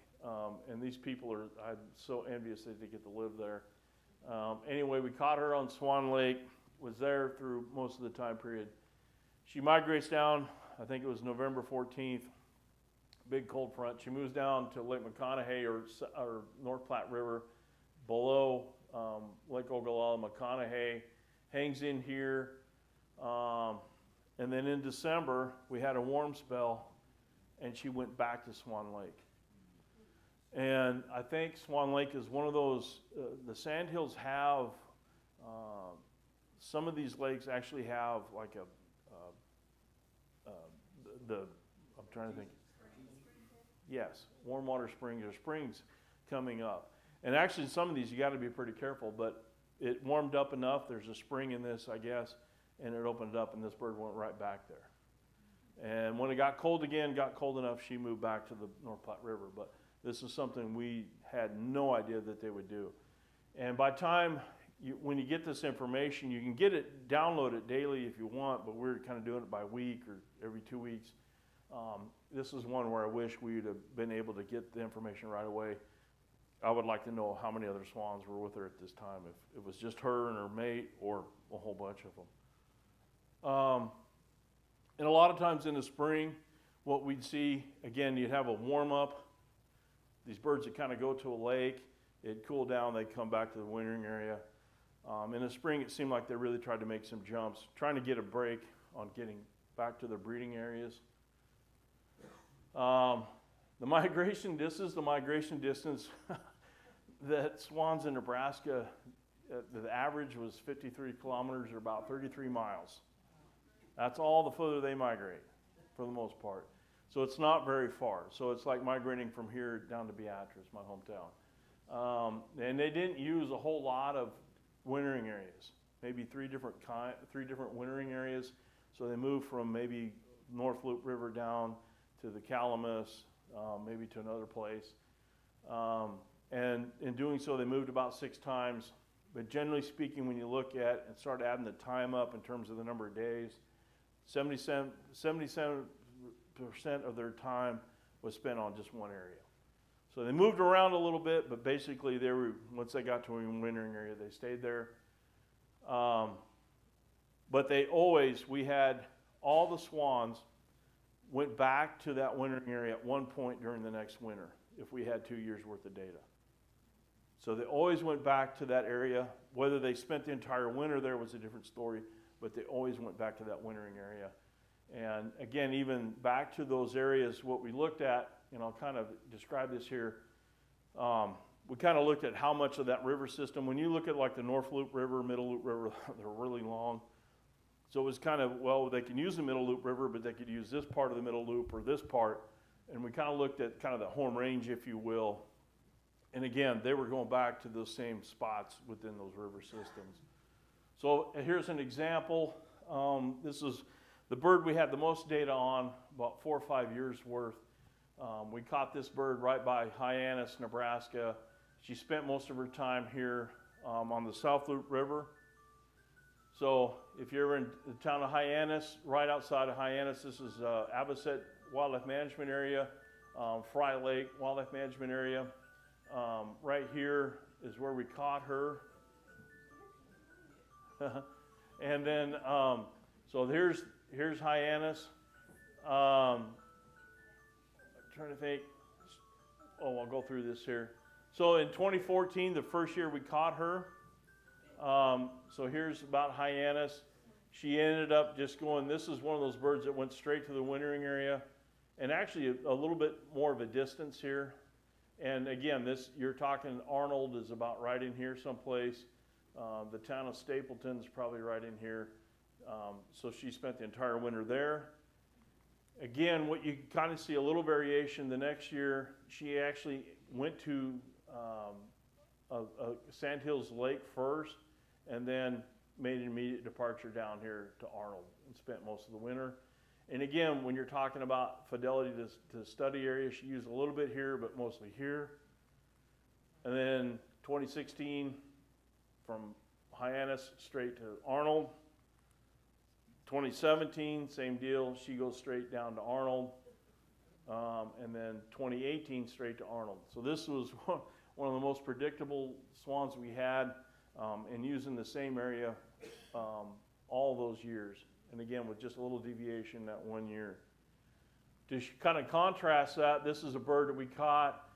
And these people I'm so envious that they get to live there. Anyway, we caught her on Swan Lake, was there through most of the time period. She migrates down, I think it was November 14th, big cold front. She moves down to Lake McConaughey or North Platte River below Lake Ogallala, McConaughey, hangs in here. And then in December, we had a warm spell, and she went back to Swan Lake. And I think Swan Lake is one of those, the sandhills have, some of these lakes actually have like I'm trying to think. Yes, warm water springs or springs coming up. And actually some of these you got to be pretty careful, but it warmed up enough, there's a spring in this, I guess, and it opened up and this bird went right back there. And when it got cold again, got cold enough, she moved back to the North Platte River. But this is something we had no idea that they would do. And by time, when you get this information, you can get it, download it daily if you want, but we're kind of doing it by week or every 2 weeks. This is one where I wish we'd have been able to get the information right away. I would like to know how many other swans were with her at this time, if it was just her and her mate or a whole bunch of them. And a lot of times in the spring, what we'd see, again, you'd have a warm up. These birds would kind of go to a lake, it'd cool down, they'd come back to the wintering area. In the spring, it seemed like they really tried to make some jumps, trying to get a break on getting back to their breeding areas. The migration, this is the migration distance that swans in Nebraska, the average was 53 kilometers or about 33 miles. That's all the further they migrate, for the most part. So it's not very far. So it's like migrating from here down to Beatrice, my hometown. And they didn't use a whole lot of wintering areas, maybe three different wintering areas. So they moved from maybe North Loop River down to the Calamus, maybe to another place. And in doing so, they moved about 6 times. But generally speaking, when you look at and start adding the time up in terms of the number of days, 77% of their time was spent on just one area. So they moved around a little bit, but basically once they got to a wintering area, they stayed there. But we had all the swans went back to that wintering area at one point during the next winter, if we had 2 years worth of data. So they always went back to that area. Whether they spent the entire winter there was a different story, but they always went back to that wintering area. And again, even back to those areas, what we looked at, and I'll kind of describe this here, we kind of looked at how much of that river system, when you look at like the North Loop River, Middle Loop River, they're really long. So it was kind of, well, they can use the Middle Loop River, but they could use this part of the Middle Loop or this part. And we kind of looked at kind of the home range, if you will. And again, they were going back to those same spots within those river systems. So here's an example. This is the bird we had the most data on, about 4 or 5 years worth. We caught this bird right by Hyannis, Nebraska. She spent most of her time here on the South Loop River. So if you're in the town of Hyannis, right outside of Hyannis, this is Avocet Wildlife Management Area, Fry Lake Wildlife Management Area. Right here is where we caught her. And then, so here's Hyannis. I'm trying to think. Oh, I'll go through this here. So in 2014, the first year we caught her. So here's about Hyannis. She ended up just going, this is one of those birds that went straight to the wintering area, and actually a little bit more of a distance here. And again, you're talking Arnold is about right in here someplace. The town of Stapleton is probably right in here. So she spent the entire winter there. Again, what you kind of see a little variation the next year, she actually went to Sandhills Lake first, and then made an immediate departure down here to Arnold and spent most of the winter. And again, when you're talking about fidelity to study area, she used a little bit here, but mostly here. And then 2016, from Hyannis straight to Arnold. 2017, same deal, she goes straight down to Arnold. And then 2018, straight to Arnold. So this was one of the most predictable swans we had, and using the same area all those years. And again, with just a little deviation that 1 year. To kind of contrast that, this is a bird that we caught.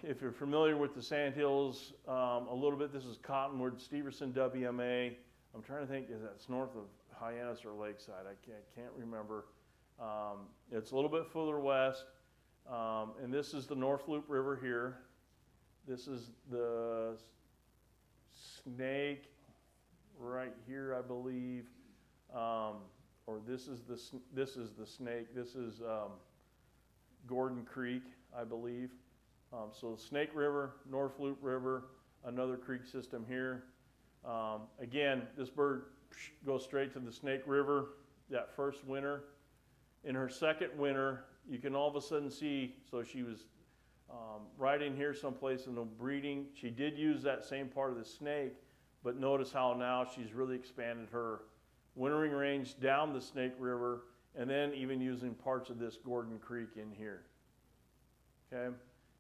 If you're familiar with the Sandhills a little bit, this is Cottonwood Steverson WMA. I'm trying to think, is that's north of Hyannis or Lakeside? I can't remember. It's a little bit further west. And this is the North Loop River here. This is the Snake right here, I believe. Or this is the Snake. This is Gordon Creek, I believe. So Snake River, North Loop River, another creek system here. Again, this bird goes straight to the Snake River that first winter. In her second winter, you can all of a sudden see, so she was right in here someplace in the breeding. She did use that same part of the Snake, but notice how now she's really expanded her wintering range down the Snake River, and then even using parts of this Gordon Creek in here. Okay?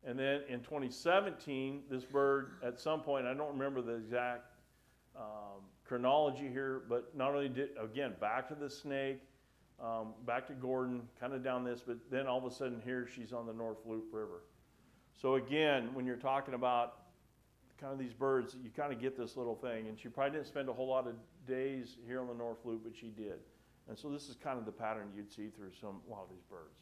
And then in 2017, this bird, at some point, I don't remember the exact chronology here, but not only did, again, back to the Snake, back to Gordon, kind of down this, but then all of a sudden here she's on the North Loop River. So again, when you're talking about kind of these birds, you kind of get this little thing, and she probably didn't spend a whole lot of days here on the North Loop, but she did. And so this is kind of the pattern you'd see through a lot of these birds.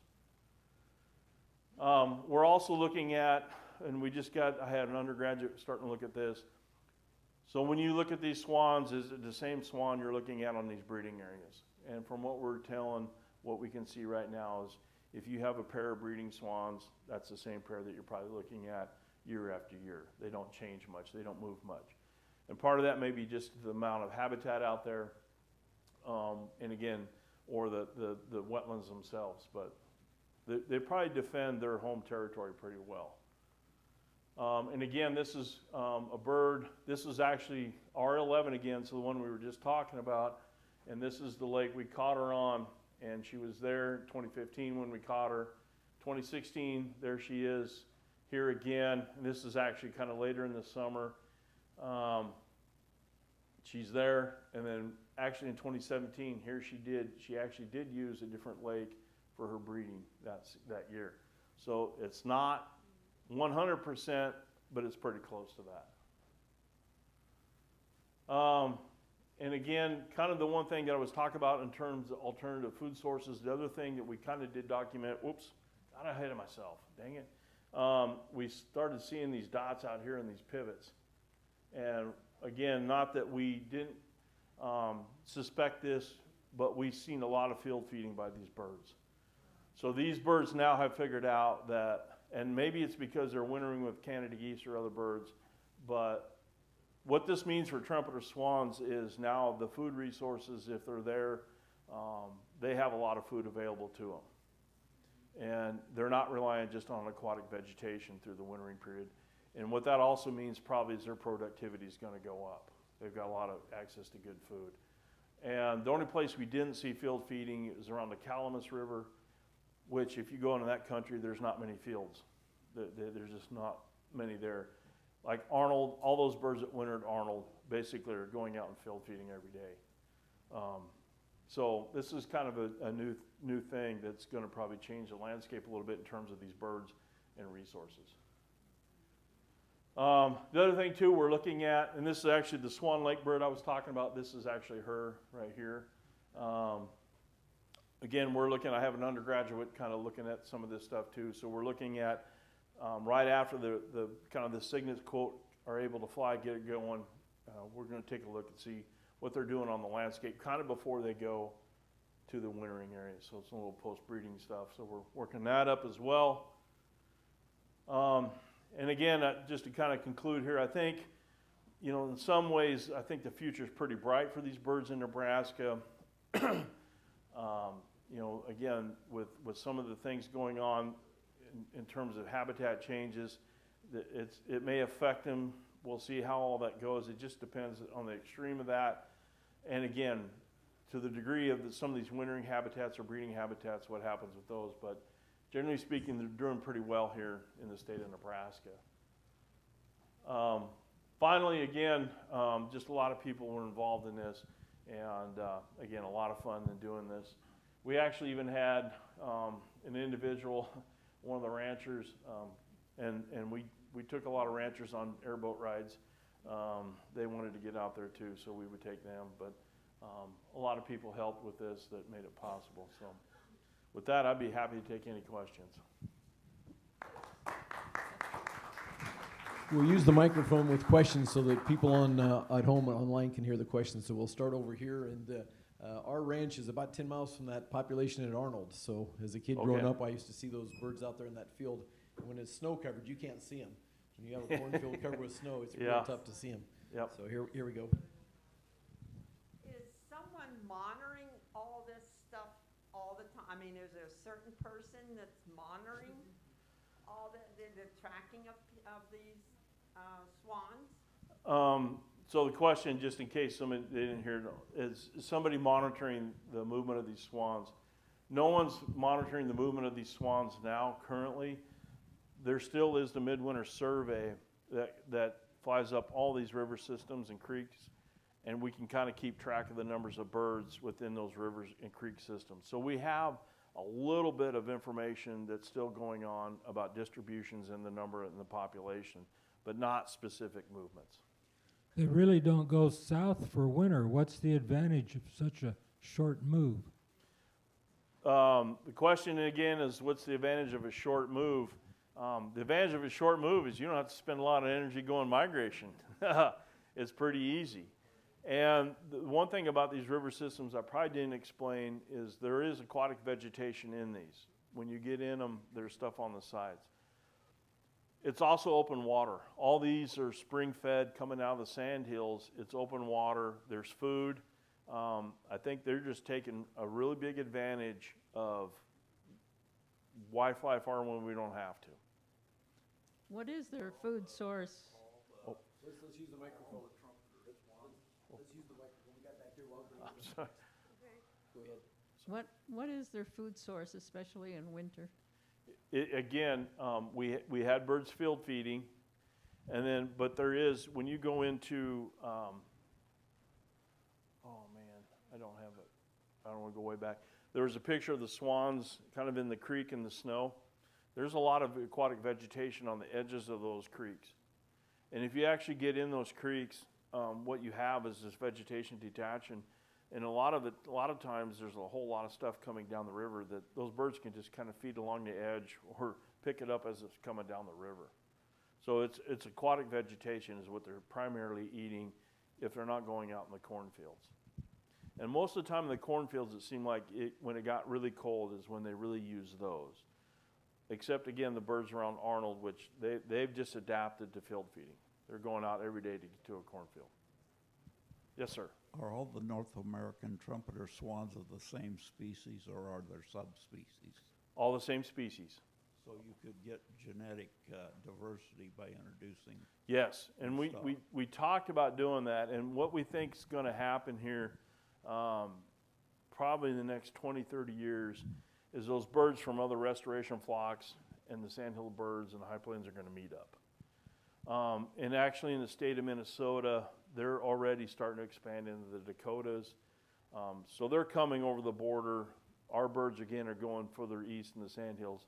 We're also looking at, and I had an undergraduate starting to look at this. So when you look at these swans, is it the same swan you're looking at on these breeding areas? And from what we're telling, what we can see right now is if you have a pair of breeding swans, that's the same pair that you're probably looking at year after year. They don't change much. They don't move much. And part of that may be just the amount of habitat out there, and again, or the wetlands themselves. But they probably defend their home territory pretty well. And again, this is a bird. This is actually R11 again, so the one we were just talking about. And this is the lake we caught her on, and she was there in 2015 when we caught her. 2016, there she is here again. And this is actually kind of later in the summer. She's there, and then actually in 2017, here she actually did use a different lake for her breeding that year. So it's not 100%, but it's pretty close to that. And again, kind of the one thing that I was talking about in terms of alternative food sources, the other thing that we kind of did document, whoops, got ahead of myself, dang it. We started seeing these dots out here and these pivots. And again, not that we didn't suspect this, but we've seen a lot of field feeding by these birds. So these birds now have figured out that, and maybe it's because they're wintering with Canada geese or other birds, but what this means for trumpeter swans is now the food resources, if they're there, they have a lot of food available to them. And they're not reliant just on aquatic vegetation through the wintering period. And what that also means probably is their productivity is going to go up. They've got a lot of access to good food. And the only place we didn't see field feeding is around the Calamus River, which if you go into that country, there's not many fields. There's just not many there. Like Arnold, all those birds that wintered Arnold basically are going out and field feeding every day. So this is kind of a new thing that's going to probably change the landscape a little bit in terms of these birds and resources. The other thing too we're looking at, and this is actually the Swan Lake bird I was talking about, this is actually her right here. Again, we're looking, I have an undergraduate kind of looking at some of this stuff too, so we're looking at right after the kind of the cygnets quote are able to fly, get it going, we're going to take a look and see what they're doing on the landscape kind of before they go to the wintering area. So it's a little post-breeding stuff. So we're working that up as well. And again, just to kind of conclude here, I think, you know, in some ways, I think the future is pretty bright for these birds in Nebraska. You know, again, with some of the things going on in terms of habitat changes, it may affect them. We'll see how all that goes. It just depends on the extreme of that. And again, to the degree of some of these wintering habitats or breeding habitats, what happens with those. But generally speaking, they're doing pretty well here in the state of Nebraska. Finally, again, just a lot of people were involved in this. And again, a lot of fun in doing this. We actually even had an individual, one of the ranchers, and we took a lot of ranchers on airboat rides. They wanted to get out there too, so we would take them. But a lot of people helped with this that made it possible. So with that, I'd be happy to take any questions. We'll use the microphone with questions so that people at home online can hear the questions. So we'll start over here. And our ranch is about 10 miles from that population at Arnold. So as a kid growing up, I used to see those birds out there in that field. And when it's snow covered, you can't see them. When you have a cornfield covered with snow, it's real tough to see them. Yep. So here we go. Is someone monitoring all this stuff all the time? I mean, is there a certain person that's monitoring all the tracking of these swans? So the question, just in case somebody they didn't hear, is somebody monitoring the movement of these swans? No one's monitoring the movement of these swans now currently. There still is the midwinter survey that flies up all these river systems and creeks, and we can kind of keep track of the numbers of birds within those rivers and creek systems. So we have a little bit of information that's still going on about distributions and the number and the population, but not specific movements. They really don't go south for winter. What's the advantage of such a short move? The question again is, what's the advantage of a short move? The advantage of a short move is you don't have to spend a lot of energy going migration. It's pretty easy. And the one thing about these river systems I probably didn't explain is there is aquatic vegetation in these. When you get in them, there's stuff on the sides. It's also open water. All these are spring-fed coming out of the sand hills. It's open water. There's food. I think they're just taking a really big advantage of why fly far when we don't have to. What is their food source? Let's use the microphone. Let's use the microphone. We got back here while we're. I'm sorry. Go ahead. What is their food source, especially in winter? Again, we had birds field feeding, and then, but there is, when you go into, oh man, I don't have it. I don't want to go way back. There was a picture of the swans kind of in the creek in the snow. There's a lot of aquatic vegetation on the edges of those creeks. And if you actually get in those creeks, what you have is this vegetation detaching. And a lot of times there's a whole lot of stuff coming down the river that those birds can just kind of feed along the edge or pick it up as it's coming down the river. So it's aquatic vegetation is what they're primarily eating if they're not going out in the cornfields. And most of the time in the cornfields, it seemed like when it got really cold is when they really use those. Except, again, the birds around Arnold, which they've just adapted to field feeding. They're going out every day to get to a cornfield. Yes, sir. Are all the North American trumpeter swans of the same species, or are there subspecies? All the same species. So you could get genetic diversity by introducing. Yes, and Stuff. we talked about doing that, and what we think is going to happen here probably in the next 20, 30 years is those birds from other restoration flocks and the sandhill birds and the high plains are going to meet up. And actually in the state of Minnesota, they're already starting to expand into the Dakotas. So they're coming over the border. Our birds, again, are going further east in the sandhills.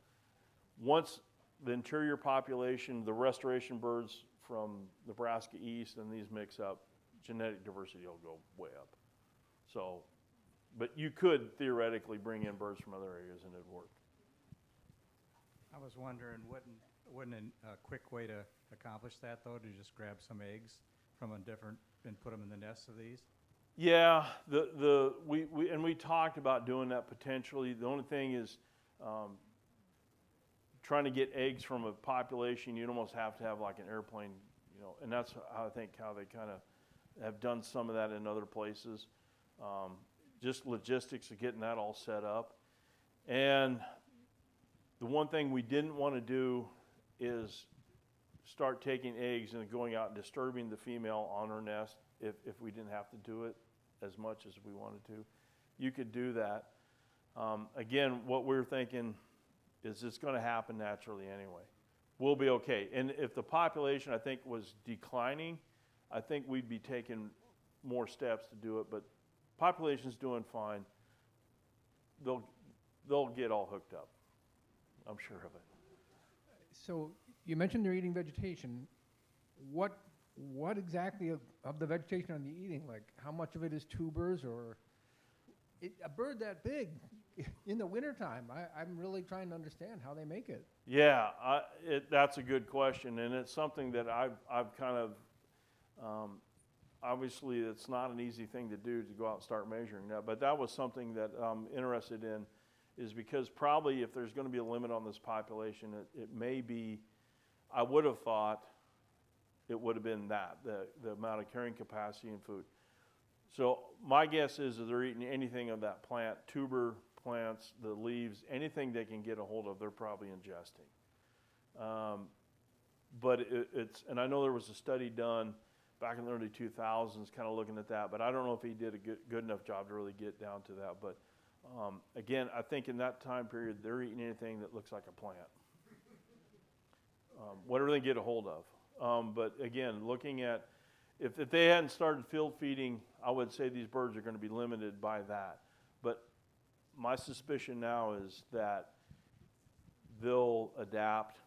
Once the interior population, the restoration birds from Nebraska east and these mix up, genetic diversity will go way up. So, but you could theoretically bring in birds from other areas and it'd work. I was wondering, wouldn't a quick way to accomplish that, though, to just grab some eggs from a different and put them in the nests of these? Yeah, we talked about doing that potentially. The only thing is trying to get eggs from a population, you'd almost have to have like an airplane, you know, and that's how I think how they kind of have done some of that in other places. Just logistics of getting that all set up. And the one thing we didn't want to do is start taking eggs and going out and disturbing the female on her nest if we didn't have to do it as much as we wanted to. You could do that. Again, what we're thinking is it's going to happen naturally anyway. We'll be okay. And if the population, I think, was declining, I think we'd be taking more steps to do it. But population's doing fine. They'll get all hooked up. I'm sure of it. So you mentioned they're eating vegetation. What exactly of the vegetation are they eating? Like how much of it is tubers or a bird that big in the wintertime? I'm really trying to understand how they make it. Yeah, that's a good question, and it's something that I've kind of, obviously it's not an easy thing to do to go out and start measuring that, but that was something that I'm interested in, is because probably if there's going to be a limit on this population, it may be, I would have thought it would have been that, the amount of carrying capacity and food. So my guess is that they're eating anything of that plant, tuber plants, the leaves, anything they can get a hold of, they're probably ingesting. But it's, and I know there was a study done back in the early 2000s kind of looking at that, but I don't know if he did a good enough job to really get down to that. But again, I think in that time period, they're eating anything that looks like a plant. Whatever they get a hold of. But again, looking at, if they hadn't started field feeding, I would say these birds are going to be limited by that. But my suspicion now is that they'll adapt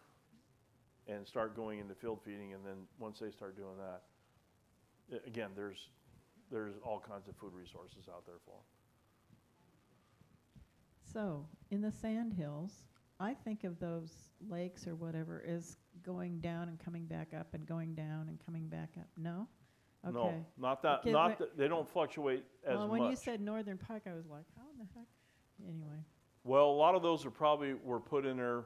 and start going into field feeding, and then once they start doing that, again, there's all kinds of food resources out there for them. So, in the sandhills, I think of those lakes or whatever as going down and coming back up and going down and coming back up. No? Okay. No, not that. Okay, Not that they don't fluctuate as well, much. when you said northern pike, I was like, how in the heck? Anyway. Well, a lot of those were put in there,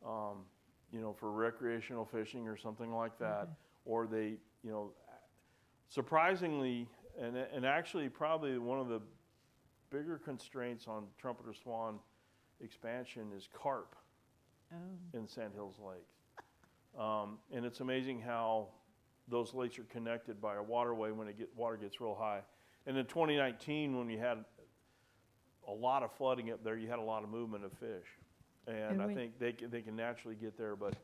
for recreational fishing or something like that, Okay. or they, surprisingly, and actually probably one of the bigger constraints on trumpeter swan expansion is carp Oh. in Sandhills Lake. And it's amazing how those lakes are connected by a waterway when water gets real high. And in 2019, when you had a lot of flooding up there, you had a lot of movement of fish. And I think they can naturally get there, but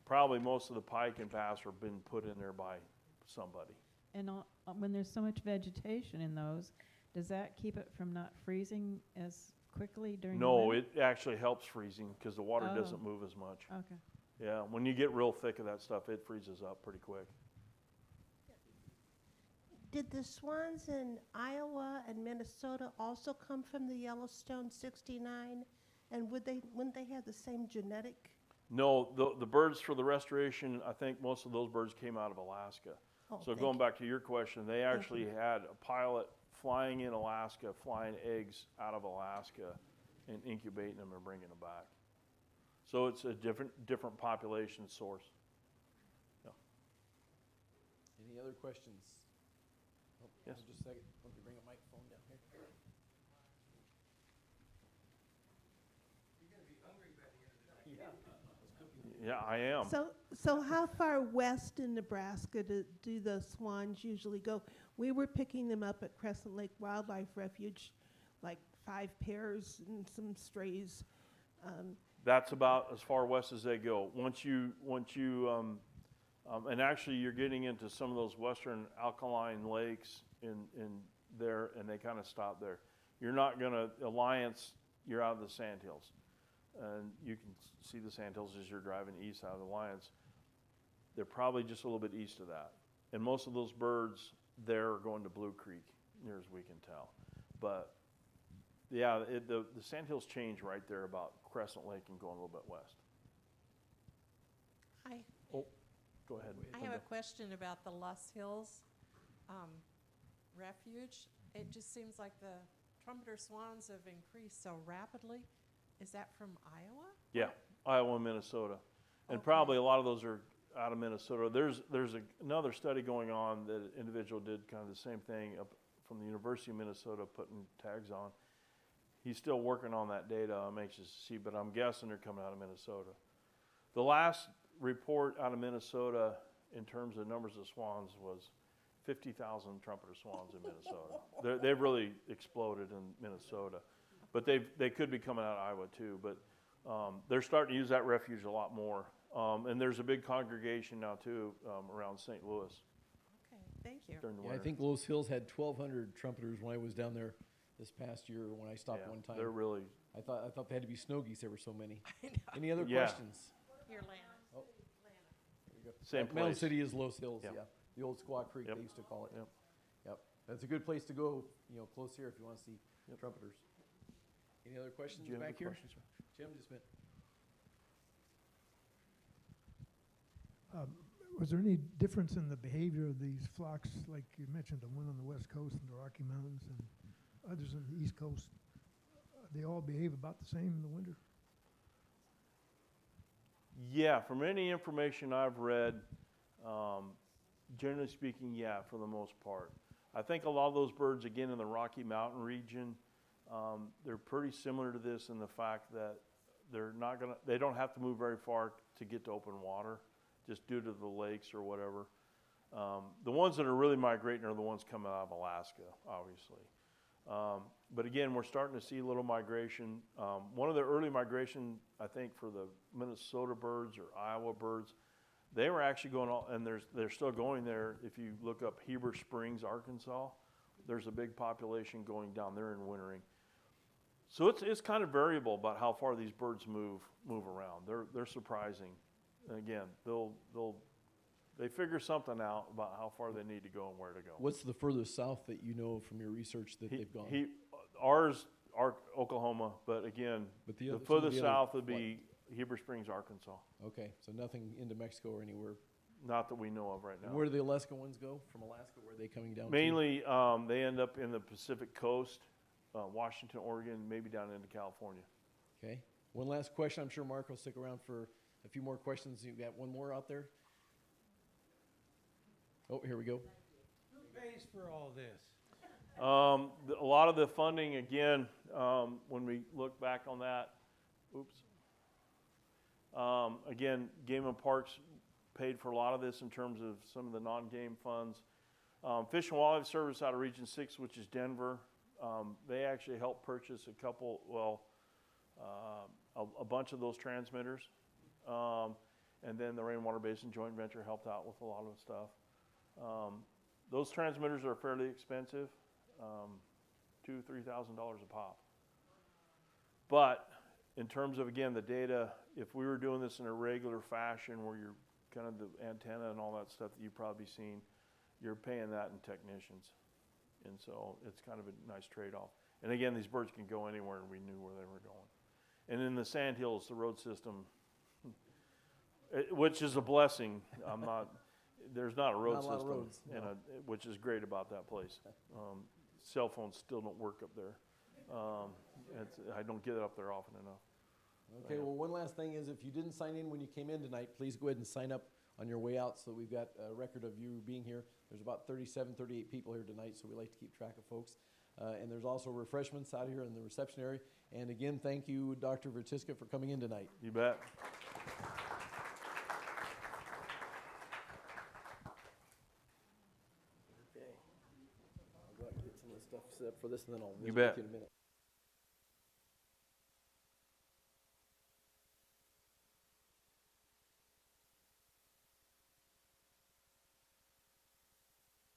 probably most of the pike and bass have been put in there by somebody. And when there's so much vegetation in those, does that keep it from not freezing as quickly during the No, winter? it actually helps freezing because the water doesn't Oh. move as much. Okay. Yeah, when you get real thick of that stuff, it freezes up pretty quick. Did the swans in Iowa and Minnesota also come from the Yellowstone 69? And wouldn't they have the same genetic? No, the birds for the restoration, I think most of those birds came out of Alaska. Oh, So thank going you. back to your question, they actually you. had a pilot flying in Alaska, flying eggs out of Alaska and incubating them and bringing them back. So it's a different population source. Yeah. Any other questions? Oh, Yes. Just a second. Let me bring a microphone down here. Yeah, I am. So how far west in Nebraska do the swans usually go? We were picking them up at Crescent Lake Wildlife Refuge, like 5 pairs and some strays. That's about as far west as they go. And actually you're getting into some of those western alkaline lakes in there, and they kind of stop there. You're not going to, Alliance, you're out of the Sandhills. And you can see the Sandhills as you're driving east out of Alliance. They're probably just a little bit east of that. And most of those birds there are going to Blue Creek, near as we can tell. But yeah, the Sandhills change right there about Crescent Lake and going a little bit west. Hi. Go ahead. I have a question about the Luss Hills refuge. It just seems like the trumpeter swans have increased so rapidly. Is that from Iowa? Yeah, Iowa and Minnesota. And Okay. probably a lot of those are out of Minnesota. There's another study going on that an individual did kind of the same thing up from the University of Minnesota, putting tags on. He's still working on that data. I'm anxious to see, but I'm guessing they're coming out of Minnesota. The last report out of Minnesota in terms of numbers of swans was 50,000 trumpeter swans in Minnesota. They've really exploded in Minnesota. But they could be coming out of Iowa too. But they're starting to use that refuge a lot more. And there's a big congregation now too around St. Louis Okay, thank you. during the Yeah, winter. I think Lowe's Hills had 1,200 trumpeters when I was down there this past year when I stopped Yeah, one time. they're really, I thought they had to be snow geese. There were so many. I know. Any other Yeah. questions? Here, Lana. Oh. same Mountain place. City is Lowe's Hills. Yep. Yeah, the old Squaw Creek Yep. they used to call it. Yep. Yep. That's a good place to go. Close here if you want to see trumpeters. Any other questions Do you have back any here? questions, sir? Jim just meant. Was there any difference in the behavior of these flocks, like you mentioned, the one on the west coast and the Rocky Mountains and others on the east coast? They all behave about the same in the winter? Yeah, from any information I've read, generally speaking, yeah, for the most part. I think a lot of those birds, again, in the Rocky Mountain region, they're pretty similar to this in the fact that they don't have to move very far to get to open water, just due to the lakes or whatever. The ones that are really migrating are the ones coming out of Alaska, obviously. But again, we're starting to see a little migration. One of the early migration, I think, for the Minnesota birds or Iowa birds, they were actually going on, and they're still going there. If you look up Heber Springs, Arkansas, there's a big population going down there and wintering. So it's kind of variable about how far these birds move around. They're surprising. And again, they figure something out about how far they need to go and where to go. What's the furthest south that you know from your research that they've gone? Ours are Oklahoma, but again, But the some of furthest the other- south would be Heber Springs, Arkansas. Okay, so nothing into Mexico or anywhere. Not that we know of right And now. where do the Alaska ones go? From Alaska, where are they coming down to? Mainly, they end up in the Pacific Coast, Washington, Oregon, maybe down into California. Okay. One last question. I'm sure Mark will stick around for a few more questions. You got one more out there? Oh, here we go. Who pays for all this? A lot of the funding, again, when we look back on that, Again, Game and Parks paid for a lot of this in terms of some of the non-game funds. Fish and Wildlife Service out of Region 6, which is Denver, they actually helped purchase a couple, a bunch of those transmitters. And then the Rainwater Basin Joint Venture helped out with a lot of the stuff. Those transmitters are fairly expensive, $2,000 to $3,000 a pop. But in terms of, again, the data, if we were doing this in a regular fashion where you're kind of the antenna and all that stuff that you've probably seen, you're paying that in technicians. And so it's kind of a nice trade-off. And again, these birds can go anywhere, and we knew where they were going. And in the Sandhills, the road system, which is a blessing. There's not a road Not a lot of system, roads, no. which is great about that place. Cell phones still don't work up there. I don't get up there often enough. Okay, well, one last thing is if you didn't sign in when you came in tonight, please go ahead and sign up on your way out so that we've got a record of you being here. There's about 37, 38 people here tonight, so we like to keep track of folks. And there's also refreshments out here in the reception area. And again, thank you, Dr. Wachiska, for coming in tonight. You bet. Okay. I'll go out and get some of the stuff set up for this, and then I'll You visit bet. with you in a minute.